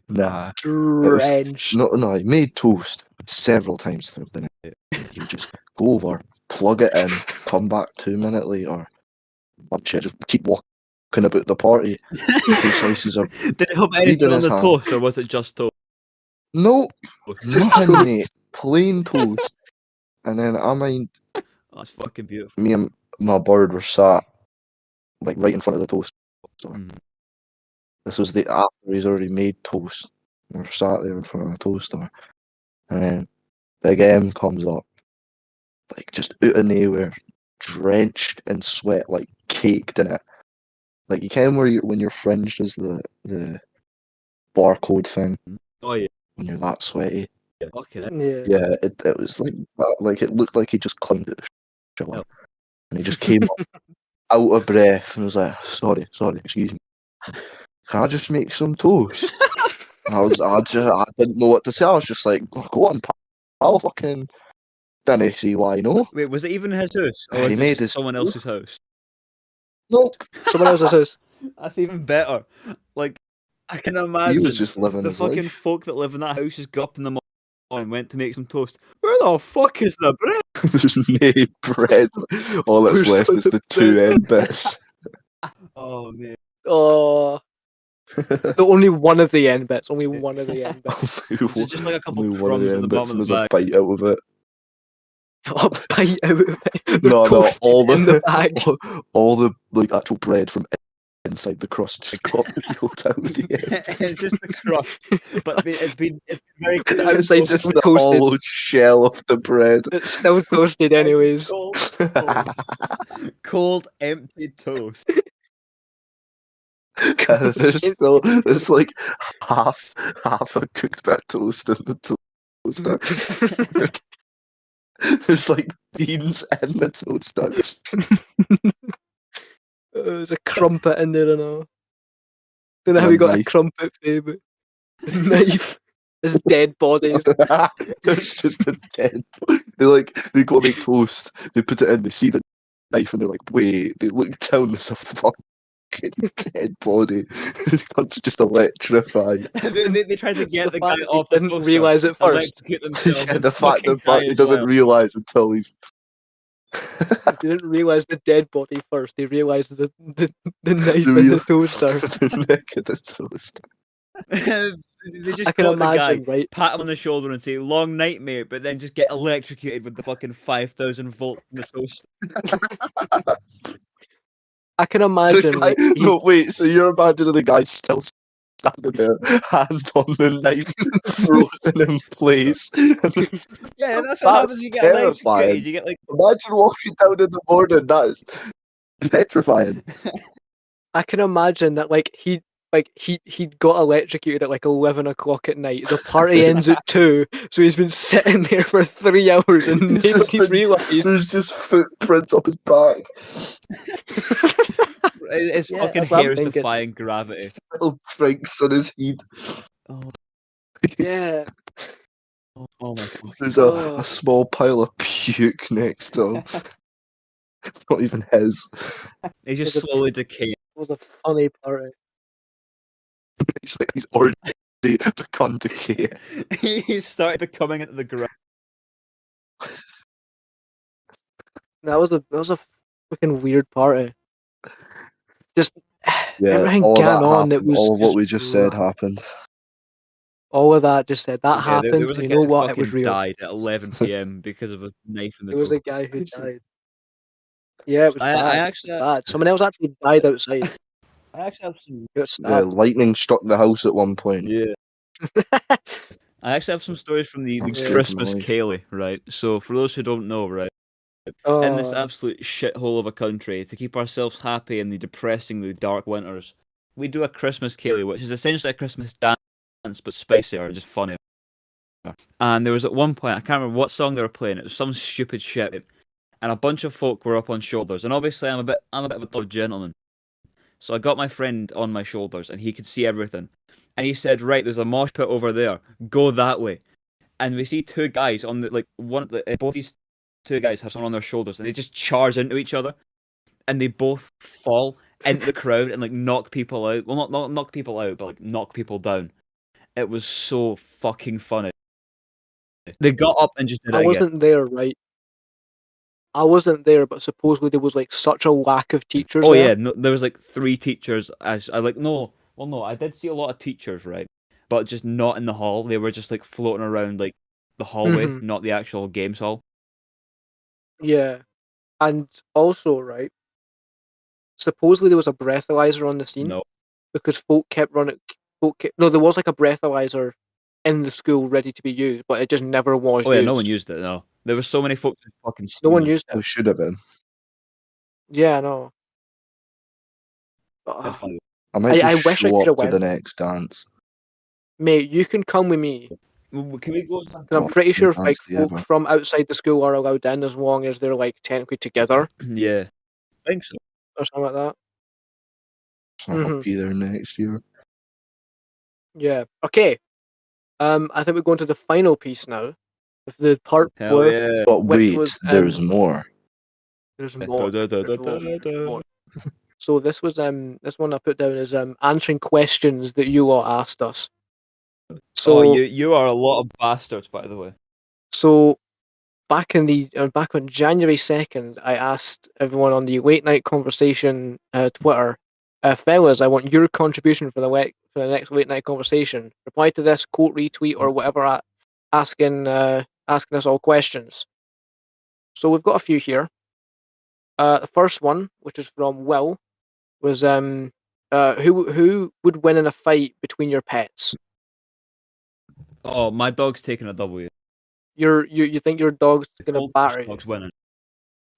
Nah. Drenched. No, he made toast several times through the night. He would just go over, plug it in, come back 2 minutes later, munch it, just keep walking about the party. 2 slices of Did it have anything on the toast, or was it just toast? Nope. Nothing, mate. Plain toast. And then that's fucking beautiful. Me and my bird were sat like right in front of the toast. This was after he's already made toast. We were sat there in front of the toaster. And then Big M comes up, like just out of nowhere, drenched in sweat, like caked in it. Like you can when your fringe does the barcode thing. Oh yeah. When you're that sweaty. Yeah. Okay. Yeah, it was like that. Like it looked like he just climbed out the shower. And he just came up out of breath and was like, sorry, excuse me. Can I just make some toast? And I didn't know what to say. I was just like, oh, go on, pal, fucking didn't see why, no. Wait, was it even his house? Or was it someone else's house? Nope. Someone else's house. That's even better. Like, I can imagine he was just living the his fucking life. folk that live in that house just got up in the morning and went to make some toast. Where the fuck is the bread? There's no bread. All that's left is the 2 end bits. Oh man. Oh. Only one of the end bits. Only one of the end bits. Just like a couple only crumbs one of the at the end bottom bits, of and the there's bag. a bite out of it. A bite out of it. No, all the bag. all the like actual bread from inside the crust just got peeled out of the end. It's just the crust, but it's been very outside. It's just the hollow shell of the bread. It's still toasted, anyways. Cold, empty toast. There's like half a cooked bit of toast in the toaster. There's like beans in the toaster. There's a crumpet in there and all. Don't know how we got a crumpet, but a knife. There's dead bodies. There's just a dead. They go make toast. They put it in. They see the knife and they're like, wait. They look down. There's a fucking dead body. It's just electrified. they tried to get the guy off. Didn't realize it first. Yeah, the fact he doesn't realize until he's. They didn't realize the dead body first. They realized the knife in the toaster. The neck of the toaster. They just got the guy, right? Pat him on the shoulder and say, "Long night, mate," but then just get electrocuted with the fucking 5,000 volt in the toaster. I can imagine. No, wait. So you're imagining the guy still standing there, hand on the knife, frozen in place. Yeah, that's what happens. You get electrocuted. You get like. Imagine walking down in the morning. That's petrifying. I can imagine that, he got electrocuted at like 11 o'clock at night. The party ends at 2, so he's been sitting there for 3 hours and nobody's realised. There's just footprints up his back. His fucking hair is defying gravity. Still drinks on his head. Oh. Yeah. Oh my god. There's a small pile of puke next to him. It's not even his. He's just slowly decaying. It was a funny party. He's already become decay. He started becoming into the ground. That was a freaking weird party. Just everything all going that on. happened. It was all of what we just said happened. All of that just said that Yeah, happened. there was a You guy know who what? It was fucking real. died at 11 p.m. because of a knife in the There was throat. a guy who died. Yeah, it was bad. I actually, bad. Someone else actually died outside. I actually have some. Got stabbed. Lightning struck the house at one point. Yeah. I actually have some stories from the That's Christmas good, Ceilidh, right? So for those who don't know, right, in this absolute shithole of a country, to keep ourselves happy in the depressingly dark winters, we do a Christmas Ceilidh, which is essentially a Christmas dance but spicier and just funnier. And there was at one point, I can't remember what song they were playing. It was some stupid shit, and a bunch of folk were up on shoulders. And obviously, I'm a bit of a tall gentleman, so I got my friend on my shoulders, and he could see everything. And he said, "Right, there's a mosh pit over there. Go that way." And we see two guys on the both these two guys have someone on their shoulders, and they just charge into each other, and they both fall into the crowd and like knock people out. Well, not knock people out, but like knock people down. It was so fucking funny. They got up and just did it I again. wasn't there, right? I wasn't there, but supposedly there was like such a lack of teachers. Oh there. yeah, no, there was like 3 teachers. No, I did see a lot of teachers, right, but just not in the hall. They were just like floating around like the hallway, not the actual games hall. Yeah, and also, right, supposedly there was a breathalyzer on the scene. No, because folk kept running. No, there was like a breathalyzer in the school ready to be used, but it just never was used. Oh yeah, no one used it. No, there were so many folks who fucking. No one used There it. should have been. Yeah, I know. I might just wish I show could have up to the went. next dance. Mate, you can come with me. Can we go? 'Cause I'm pretty sure like folk from outside the school are allowed in as long as they're like technically together Yeah, I think so. or something like that. I'll be there next year. Yeah. Okay. I think we're going to the final piece now. The part Hell where yeah. But which wait, was, there's more. There's more. There's more. So this one I put down is answering questions that you all asked us. So you are a lot of bastards, by the way. So back on January 2nd, I asked everyone on the late night conversation Twitter, fellas, I want your contribution for the next late night conversation. Reply to this, quote, retweet, or whatever, asking us all questions. So we've got a few here. The first one, which is from Will, was who would win in a fight between your pets? Oh, my dog's taking a W. You think your dog's gonna batter you? Dog's winning.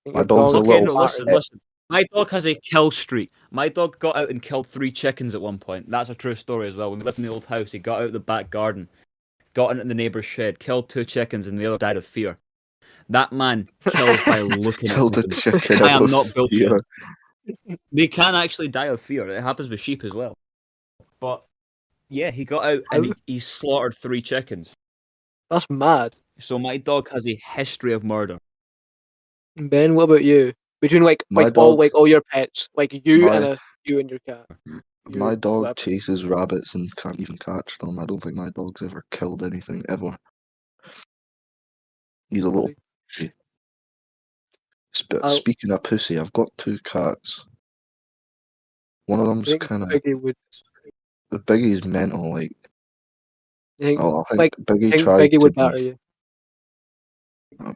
My dog's a little. Listen. My dog has a kill streak. My dog got out and killed 3 chickens at one point. That's a true story as well. When we lived in the old house, he got out the back garden, got into the neighbour's shed, killed 2 chickens, and the other died of fear. That man kills by looking killed at a chicken. I am not bullshit. They can actually die of fear. It happens with sheep as well. But yeah, he got out and he slaughtered 3 chickens. That's mad. So my dog has a history of murder. Ben, what about you? Between all your pets, like you and your cat. My dog chases rabbits and can't even catch them. I don't think my dog's ever killed anything ever. He's a little. Speaking of pussy, I've got 2 cats. One of them's kind of. The Biggie's mental, like. I think Biggie tried Biggie would batter you.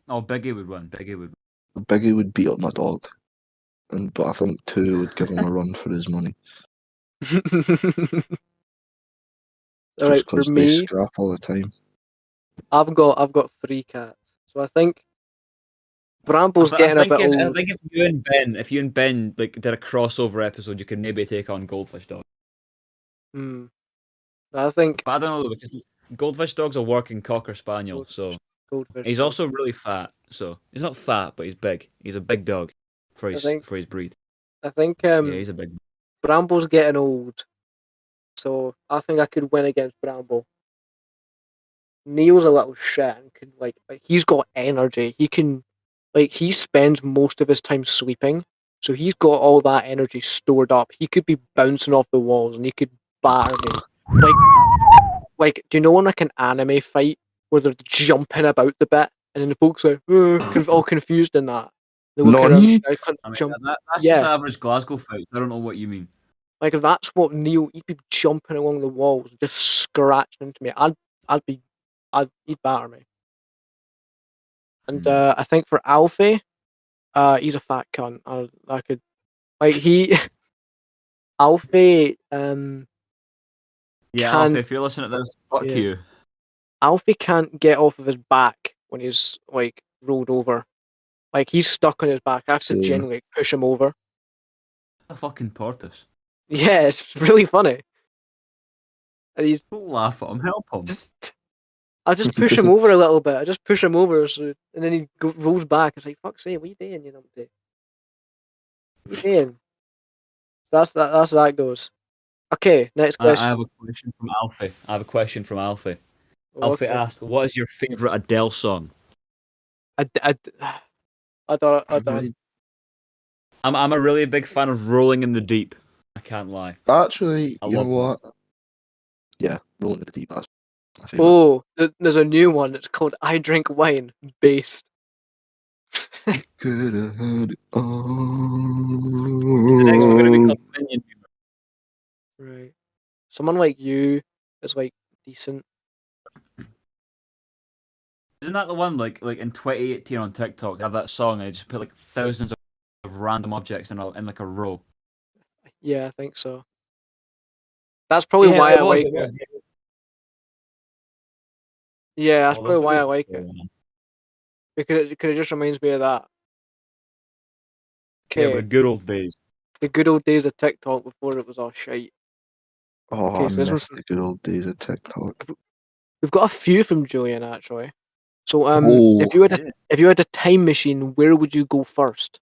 Oh, Biggie would win. Biggie would beat up my dog, but I think 2 would give him a run for his money. Just because they scrap all the time. I've got 3 cats, so I think Bramble's getting a bit old. I think if you and Ben like did a crossover episode, you could maybe take on Goldfish Dog. I think. But I don't know because Goldfish Dog's a working Cocker Spaniel, so he's also really fat. So he's not fat, but he's big. He's a big dog for his breed. I think yeah, he's a big. Bramble's getting old, so I think I could win against Bramble. Neil's a little shit and could like he's got energy. He can he spends most of his time sleeping, so he's got all that energy stored up. He could be bouncing off the walls and he could batter me. Like, do you know in like an anime fight where they're jumping about the bit and then the folks are all confused in that? They walk around. I can't I mean, jump. that's just average Glasgow fights. I don't know what you mean. Like if that's what Neil, he'd be jumping along the walls, just scratching into me. He'd batter me. And I think for Alfie, he's a fat cunt. I could, like Alfie. Yeah, Alfie, if you're listening to this, fuck you. Alfie can't get off of his back when he's like rolled over. Like he's stuck on his back. I have to genuinely push him over. A fucking tortoise. Yeah, it's really funny. And don't laugh at him, help him. I just push him over a little bit. I just push him over, and then he rolls back. It's like, fuck's sake, what are you doing, you numpty? What are you doing? That's that goes. Okay, next question. I have a question from Alfie. Alfie asked, "What is your favorite Adele song?" I thought. I'm a really big fan of "Rolling in the Deep." I can't lie. Actually, you know what? Yeah, "Rolling in the Deep." That's my favorite. Oh, there's a new one. It's called "I Drink Wine," based. Could have had it all. The next one's gonna be called Minion. Right. Someone like you is like decent. Isn't that the one like in 2018 on TikTok? They have that song and they just put like thousands of random objects in like a row. Yeah, I think so. That's probably why I like it. Yeah, that's probably why I like it. Because it just reminds me of that. Okay. Yeah, the good old days. The good old days of TikTok before it was all shite. Oh, okay, so I miss the good old days of TikTok. We've got a few from Julian actually. So if you had a time machine, where would you go first?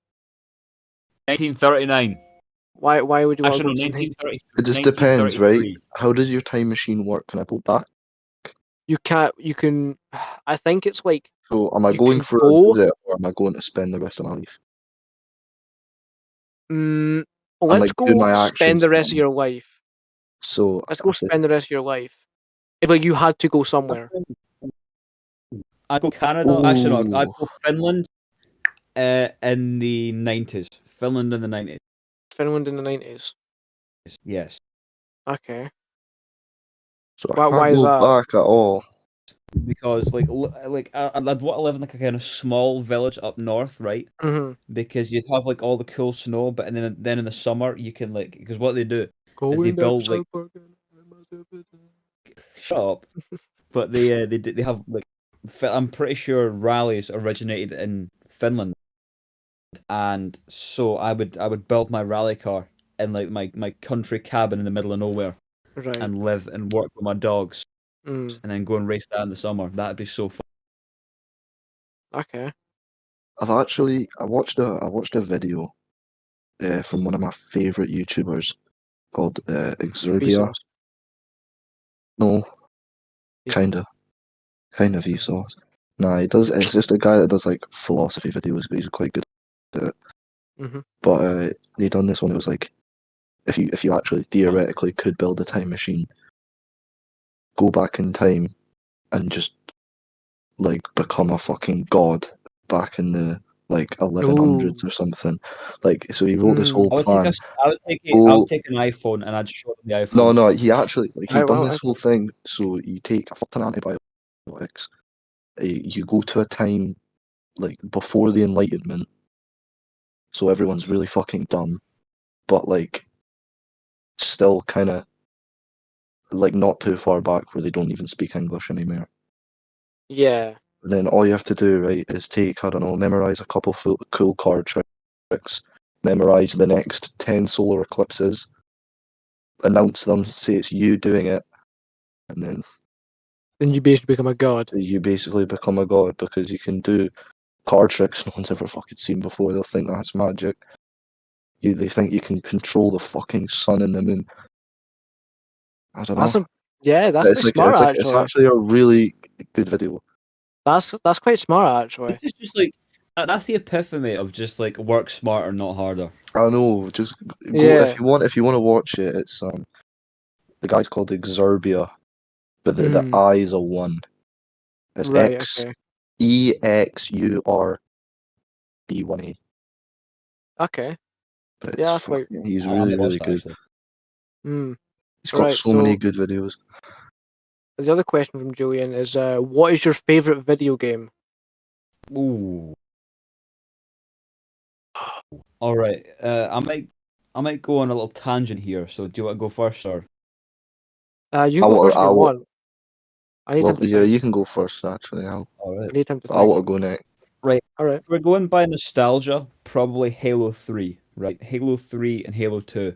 1939. Why would you want to go to 1930? It just depends, right? How does your time machine work? Can I go back? You can't. You can. I think it's like. So, am I going for a visit, or am I going to spend the rest of my life? Let's go spend the rest of your life. So let's go spend the rest of your life. If like you had to go somewhere. I'd go Canada. Ooh. Actually, no, I'd go Finland. In the 90s. Finland in the 90s. Finland in the 90s. Yes. Okay. So I can't go back at all. Because I'd want to live in like a kind of small village up north, right? Mm-hmm. Because you'd have like all the cool snow, but then in the summer you can like because what they do is they build like shut up, but they have like I'm pretty sure rallies originated in Finland, and so I would build my rally car in like my country cabin in the middle of nowhere, right, and live and work with my dogs. And then go and race that in the summer. That'd be so fun. Okay. I watched a video from one of my favorite YouTubers called Exurbia. No, kind of Vsauce. Nah, he does. It's just a guy that does like philosophy videos, but he's quite good at it. Mm-hmm. But they done this one. It was like if you actually theoretically could build a time machine, go back in time, and just like become a fucking god back in the like 1100s or something. Like, so he wrote this whole plan. I would take an iPhone and I'd show him the iPhone. No, he actually he done this whole thing. So you take a fuck ton of antibiotics. You go to a time like before the Enlightenment, so everyone's really fucking dumb, but like still kind of like not too far back where they don't even speak English anymore. Yeah. And then all you have to do, right, is take, I don't know, memorize a couple cool card tricks, memorize the next 10 solar eclipses, announce them, say it's you doing it, and then you basically become a god. You basically become a god because you can do card tricks no one's ever fucking seen before. They'll think that's magic. They think you can control the fucking sun and the moon. I don't know. That's smart, actually. It's actually a really good video. That's quite smart, actually. This is just like that's the epiphany of just like work smarter, not harder. I know. Just go if you want. If you want to watch it, it's the guy's called Exurbia, but the I is a 1. It's EXURB1A. Okay. But Yeah, he's really, really good. He's got so many good videos. The other question from Julian is, what is your favorite video game? Ooh. All right. I might go on a little tangent here. So do you want to go first, or? You go first if you want. You can go first. Actually, All right. I need time to think. I want to go next. Right. All right. We're going by nostalgia. Probably Halo 3. Right. Halo 3 and Halo 2,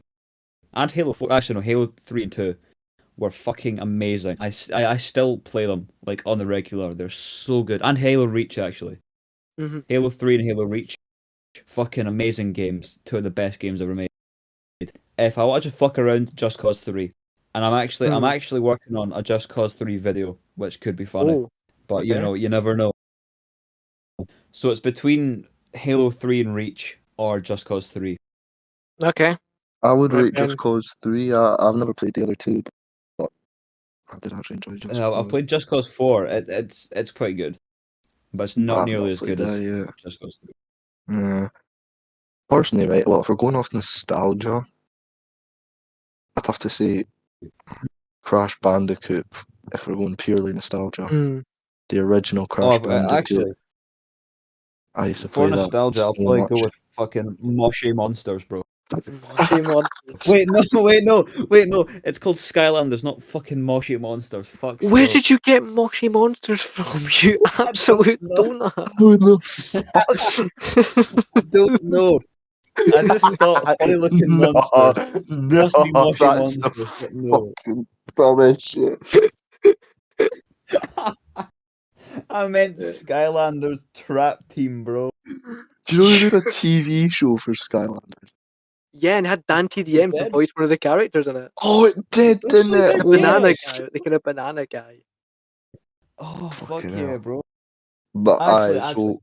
and Halo 4. Actually, no. Halo 3 and 2 were fucking amazing. I still play them like on the regular. They're so good. And Halo Reach actually. Mm-hmm. Halo 3 and Halo Reach, fucking amazing games. Two of the best games ever made. If I want to fuck around, Just Cause 3. And I'm actually working on a Just Cause 3 video, which could be funny. Ooh, but okay. you never know. So it's between Halo 3 and Reach or Just Cause 3. Okay. I would rate Just Cause 3. I've never played the other two, but I did actually enjoy Just Cause. I've played Just Cause 4. It's quite good, but it's not nearly as good as Just Cause 3. Yeah. Personally, right, well, if we're going off nostalgia, I'd have to say Crash Bandicoot, if we're going purely nostalgia. The original Crash Bandicoot. Actually, I used to for play nostalgia, that I'll probably go with fucking Moshe Monsters, bro. Moshe Monsters. Wait, no. It's called Skylanders, not fucking Moshe Monsters. Fuck. Where did you get Moshe Monsters from? You absolute donut. Who the fuck? I don't know. I just thought funny looking monster. Must be Moshe Monsters. No. Fucking dumbest shit. I meant Skylanders Trap Team, bro. Do you know they did a TV show for Skylanders? Yeah, and it had Dan TDM to voice one of the characters in it. Oh, it did, didn't it? The banana guy, the kind of banana guy. Oh, fuck yeah, bro. But actually.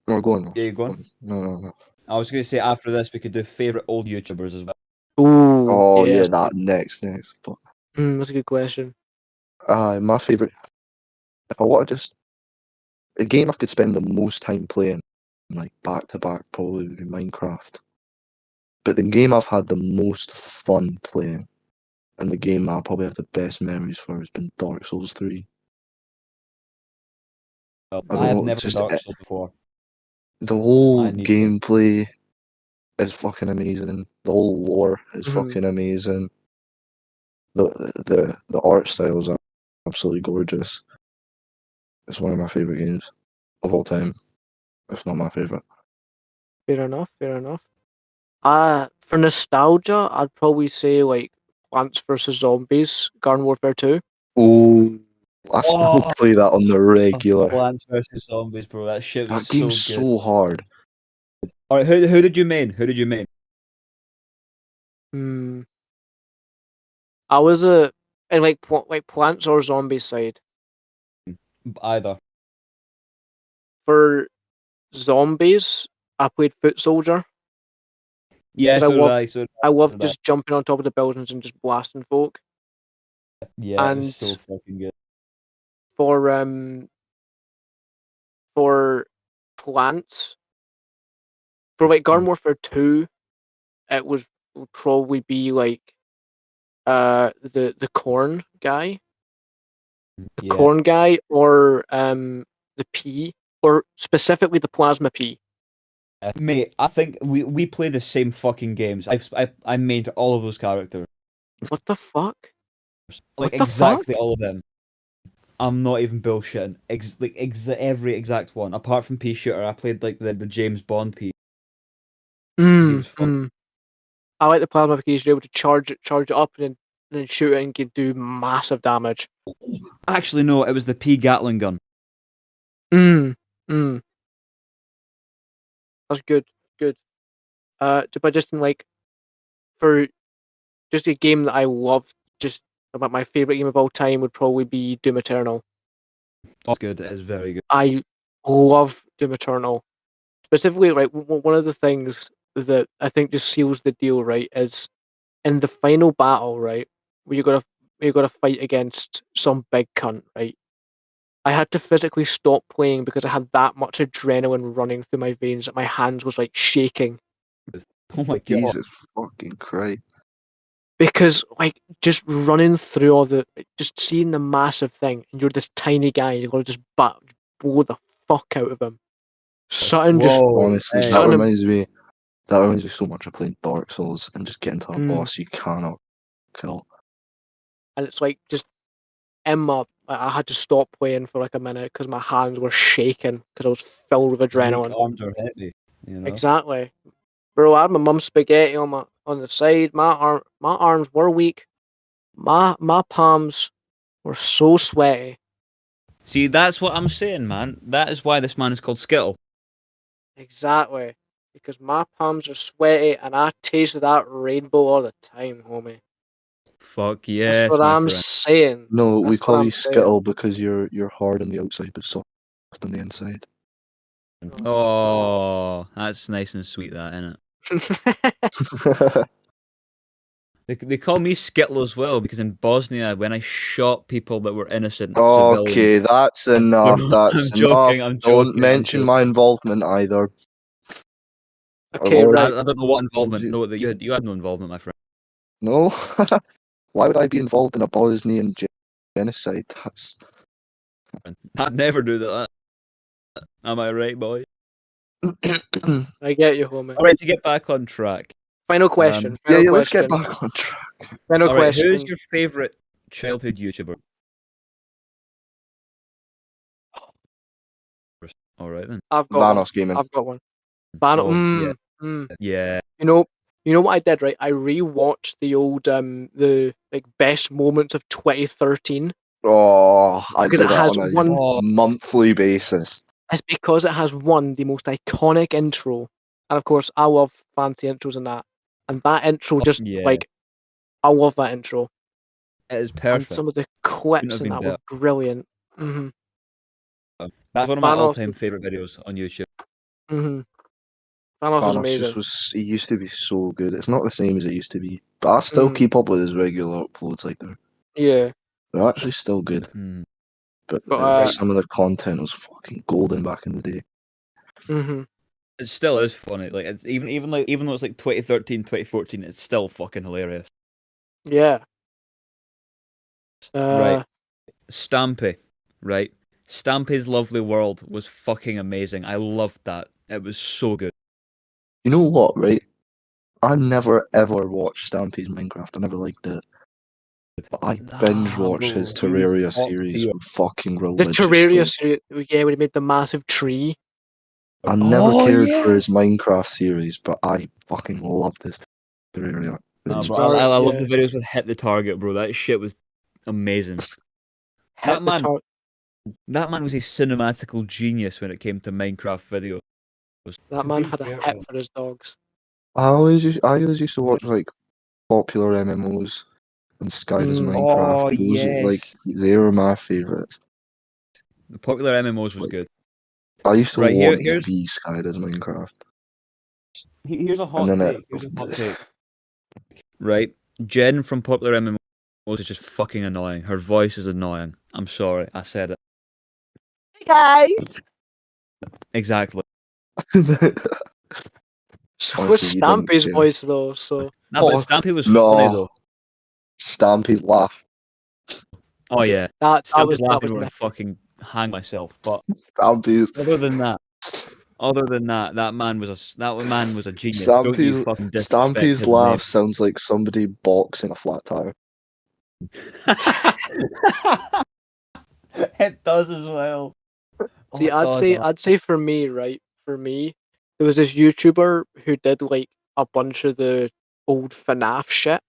No, go on. Yeah, you go on? No. I was going to say after this we could do favourite old YouTubers as well. Ooh. Oh, yeah, that next. But... that's a good question. My favourite... If I want to just... A game I could spend the most time playing, like back-to-back, probably would be Minecraft. But the game I've had the most fun playing, and the game I probably have the best memories for, has been Dark Souls 3. I have never played Dark Souls before. The whole gameplay is fucking amazing. The whole lore is fucking amazing. The art styles are absolutely gorgeous. It's one of my favourite games of all time, if not my favourite. Fair enough. For nostalgia, I'd probably say like Plants vs Zombies, Garden Warfare 2. Oh, I still play that on the regular. Plants vs Zombies, bro. That shit was that game's so good. So hard. All right, who did you main? I was in like Plants or Zombies side. Either. For Zombies, I played Foot Soldier. Yeah, I love just jumping on top of the buildings and just blasting folk. Yeah, it was so fucking good. For Plants, for like Garden Warfare 2, it would probably be like the corn guy. Corn guy, or the pea, or specifically the plasma pea. Mate, I think we play the same fucking games. I made all of those characters. What the fuck? Like exactly all of them. I'm not even bullshitting. Every exact one, apart from Pea Shooter. I played like the James Bond Pea. He was fun. I like the plasma because you're able to charge it up and then shoot it and can do massive damage. Actually, no, it was the Pea Gatling gun. That's good. But just in like, for just a game that I love, just about my favorite game of all time would probably be Doom Eternal. That's good. It is very good. I love Doom Eternal. Specifically, right, one of the things that I think just seals the deal, right, is in the final battle, right, where you gotta fight against some big cunt, right? I had to physically stop playing because I had that much adrenaline running through my veins that my hands was like shaking. Oh my god! Jesus fucking Christ! Because like just running through just seeing the massive thing, and you're this tiny guy, you gotta just blow the fuck out of him. Something just Honestly, hey. that reminds me so much of playing Dark Souls and just getting to a boss you cannot kill. And it's like just I had to stop playing for like a minute because my hands were shaking because I was filled with adrenaline. Arms are heavy, you know. Exactly, bro. I had my mum's spaghetti on the side. My arms were weak. My palms were so sweaty. See, that's what I'm saying, man. That is why this man is called Skittle. Exactly, because my palms are sweaty and I taste that rainbow all the time, homie. Fuck yes, that's what my I'm friend. saying. No, we call you Skittle because you're hard on the outside but soft on the inside. Oh, that's nice and sweet, that, isn't it? They call me Skittle as well because in Bosnia, when I shot people that were innocent Okay, civilians, that's enough. That's enough. Don't mention my involvement either. Okay, right. I don't know what involvement. No, that you had no involvement, my friend. No. Why would I be involved in a Bosnian genocide? I'd never do that. Am I right, boy? I get you, homie. All right, to get back on track. Final question. Let's get back on track. Final question. Who's your favorite childhood YouTuber? All right then. I've got Vanos Gaming. I've got one. Yeah. You know what I did, right? I rewatched the old the like best moments of 2013. Oh, I do because that on a monthly basis. It's because it has the most iconic intro, and of course I love fancy intros and that. And that intro just like I love that intro. It is perfect. And some of the clips in that were brilliant. Mm-hmm. That's one of my all-time favorite videos on YouTube. Mm-hmm. Thanos is amazing. It used to be so good. It's not the same as it used to be, but I still keep up with his regular uploads. Like they're actually still good. But some of the content was fucking golden back in the day. Mm-hmm. It still is funny. Like it's even though it's like 2013, 2014, it's still fucking hilarious. Yeah. Right. Stampy. Right. Stampy's Lovely World was fucking amazing. I loved that. It was so good. You know what, right? I never ever watched Stampy's Minecraft. I never liked it. But I binge watched his Terraria series fucking religiously. The Terraria series, when he made the massive tree. I never cared for his Minecraft series, but I fucking loved this Terraria. I love the videos with Hit the Target, bro. That shit was amazing. That man was a cinematical genius when it came to Minecraft videos. That man had a hit for his dogs. I always used to watch like popular MMOs and Sky does Minecraft. They were my favourites. The popular MMOs was good. I used to want to be Sky does Minecraft. Here's a hot take. Right, Jen from popular MMOs is just fucking annoying. Her voice is annoying. I'm sorry, I said it. Hey guys. Exactly. So was Stampy's voice though? So no, but Stampy was funny though. Stampy's laugh. Oh yeah, Stampy's laughing when I fucking hang myself. But Stampy's. Other than that, that man was a genius. Stampy's laugh sounds like somebody boxing a flat tire. It does as well. See, I'd say for me, right? For me, there was this YouTuber who did like a bunch of the old FNAF shit.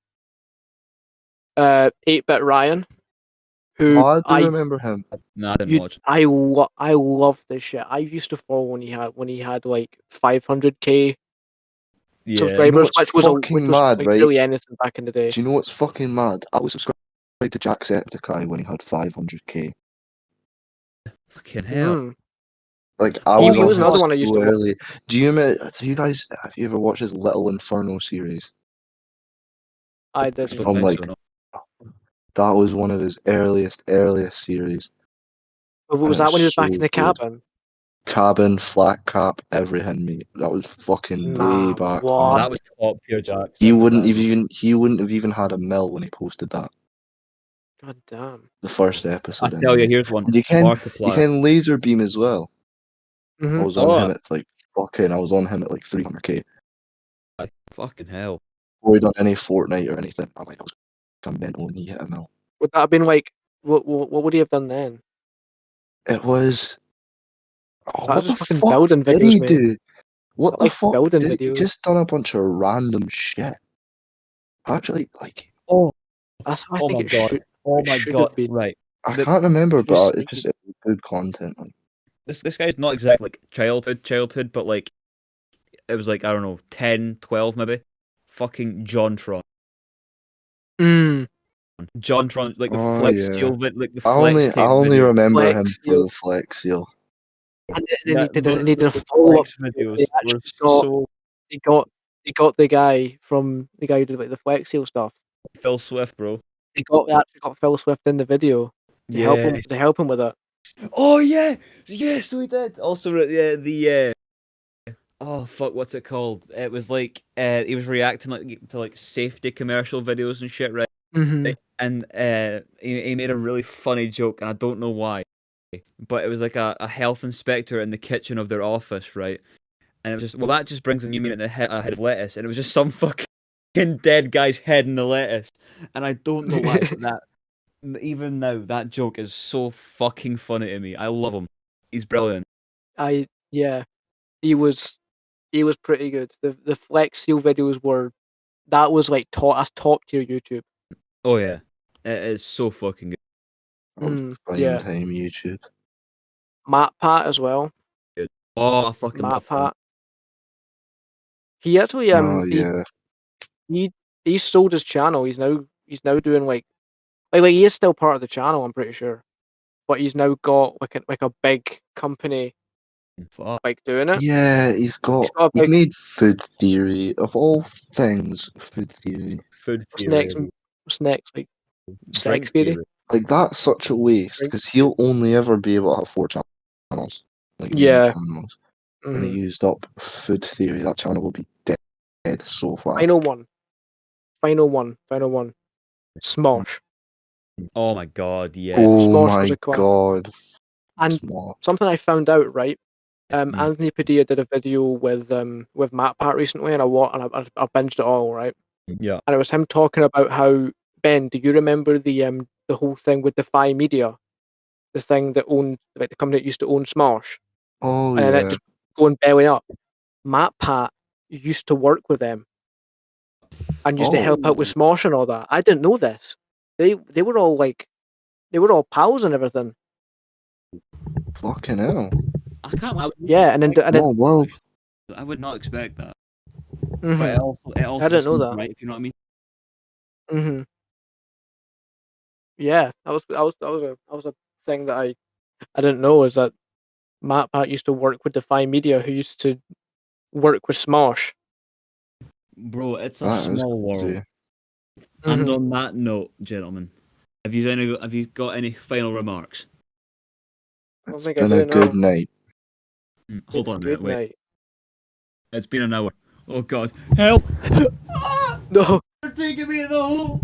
8-Bit Ryan. I do remember him. No, I didn't watch. I love this shit. I used to follow when he had like 500k subscribers, which was mad, like right? Really anything back in the day. Do you know what's fucking mad? I was subscribed to Jacksepticeye when he had 500k. Fucking hell! Like I was another one I used to early. Do you guys have you ever watched his Little Inferno series? I did. From that was one of his earliest series. Was that when he was back in the cabin? Cabin, flat cap, everything, mate. That was fucking way back. What? That was top tier, Jack. He wouldn't have even had a mil when he posted that. God damn. The first episode. I tell you, here's one. And you can Markiplier. laser beam as well. Mm-hmm. I was on him at like fucking. I was on him at like 300k. Fucking hell. Before he done any Fortnite or anything, I'm like, I was mental when he hit a mil. Would that have been like? What would he have done then? It was. Oh, what the fucking fuck building did videos, he mate. do? What the Like fuck building did he videos. just done a bunch of random shit? Actually, like. That's how I Oh think my it god. should. Oh my should god. have been. Right. I can't remember, but just- it was good content. Like. This guy's not exactly like childhood, but like it was like, I don't know, 10, 12 maybe. Fucking JonTron. JonTron, like the Flex Seal vid, like the Flex tape I only video. remember Flex him Seal. for the Flex Seal. And then he did Those a follow-up. videos They were actually got, so they got the guy who did like the Flex Seal stuff. Phil Swift, bro. They actually got Phil Swift in the video to help him with it. Oh yeah, yes we did. Also, the oh fuck, what's it called? It was like he was reacting to like safety commercial videos and shit, right? Mm-hmm. And he made a really funny joke, and I don't know why, but it was like a health inspector in the kitchen of their office, right? And it was just, well, that just brings a new meaning to a head of lettuce, and it was just some fucking dead guy's head in the lettuce, and I don't know why, but that. Even now, that joke is so fucking funny to me. I love him. He's brilliant. He was pretty good. The Flex Seal videos was like top tier YouTube. Oh yeah, it is so fucking Fine time YouTube. Matt Pat as well. good. Oh, I fucking Matt love him. Pat. He actually he sold his channel. He's now doing like he is still part of the channel, I'm pretty sure, but he's now got like a big company like doing it. Yeah, he's made Food Theory of all things. Food Theory. What's next? Like Sex Theory. Like that's such a waste because he'll only ever be able to have 4 channels, like main channels. And he used up Food Theory. That channel will be dead so fast. Final one. Smosh. Oh my god, yeah. Oh Smosh my god. And something I found out, right? Anthony Padilla did a video with Matt Pat recently, and I binged it all, right? Yeah. And it was him talking about how, Ben, do you remember the whole thing with Defy Media, the thing that owned the company that used to own Smosh? Oh and then it just going belly up. Matt Pat used to work with them and used to help out with Smosh and all that. I didn't know this. They were all pals and everything. Fucking hell. I can't. And then well. I would not expect that. Mm-hmm. But it also I didn't know that. Right, if you know what I mean. Mm-hmm. Yeah, that was a thing that I didn't know, is that Matt Pat used to work with Defy Media, who used to work with Smosh. Bro, it's a small world. Mm-hmm. And on that note, gentlemen, have you got any final remarks? It's been a good night. Hold on a minute, wait. Night. It's been an hour. Oh god. Help! No. They're taking me in the hole!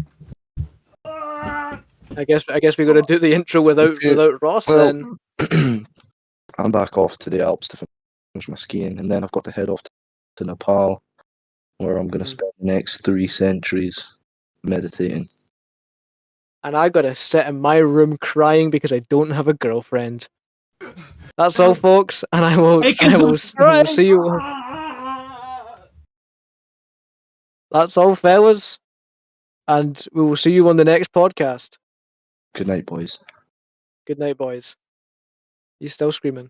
Ah! I guess we're gonna do the intro without Ross then. I'm back off to the Alps to finish my skiing, and then I've got to head off to Nepal, where I'm gonna spend the next 3 centuries meditating. And I gotta sit in my room crying because I don't have a girlfriend. That's all, folks, and I will see you. That's all, fellas, and we will see you on the next podcast. Good night, boys. Good night, boys. He's still screaming.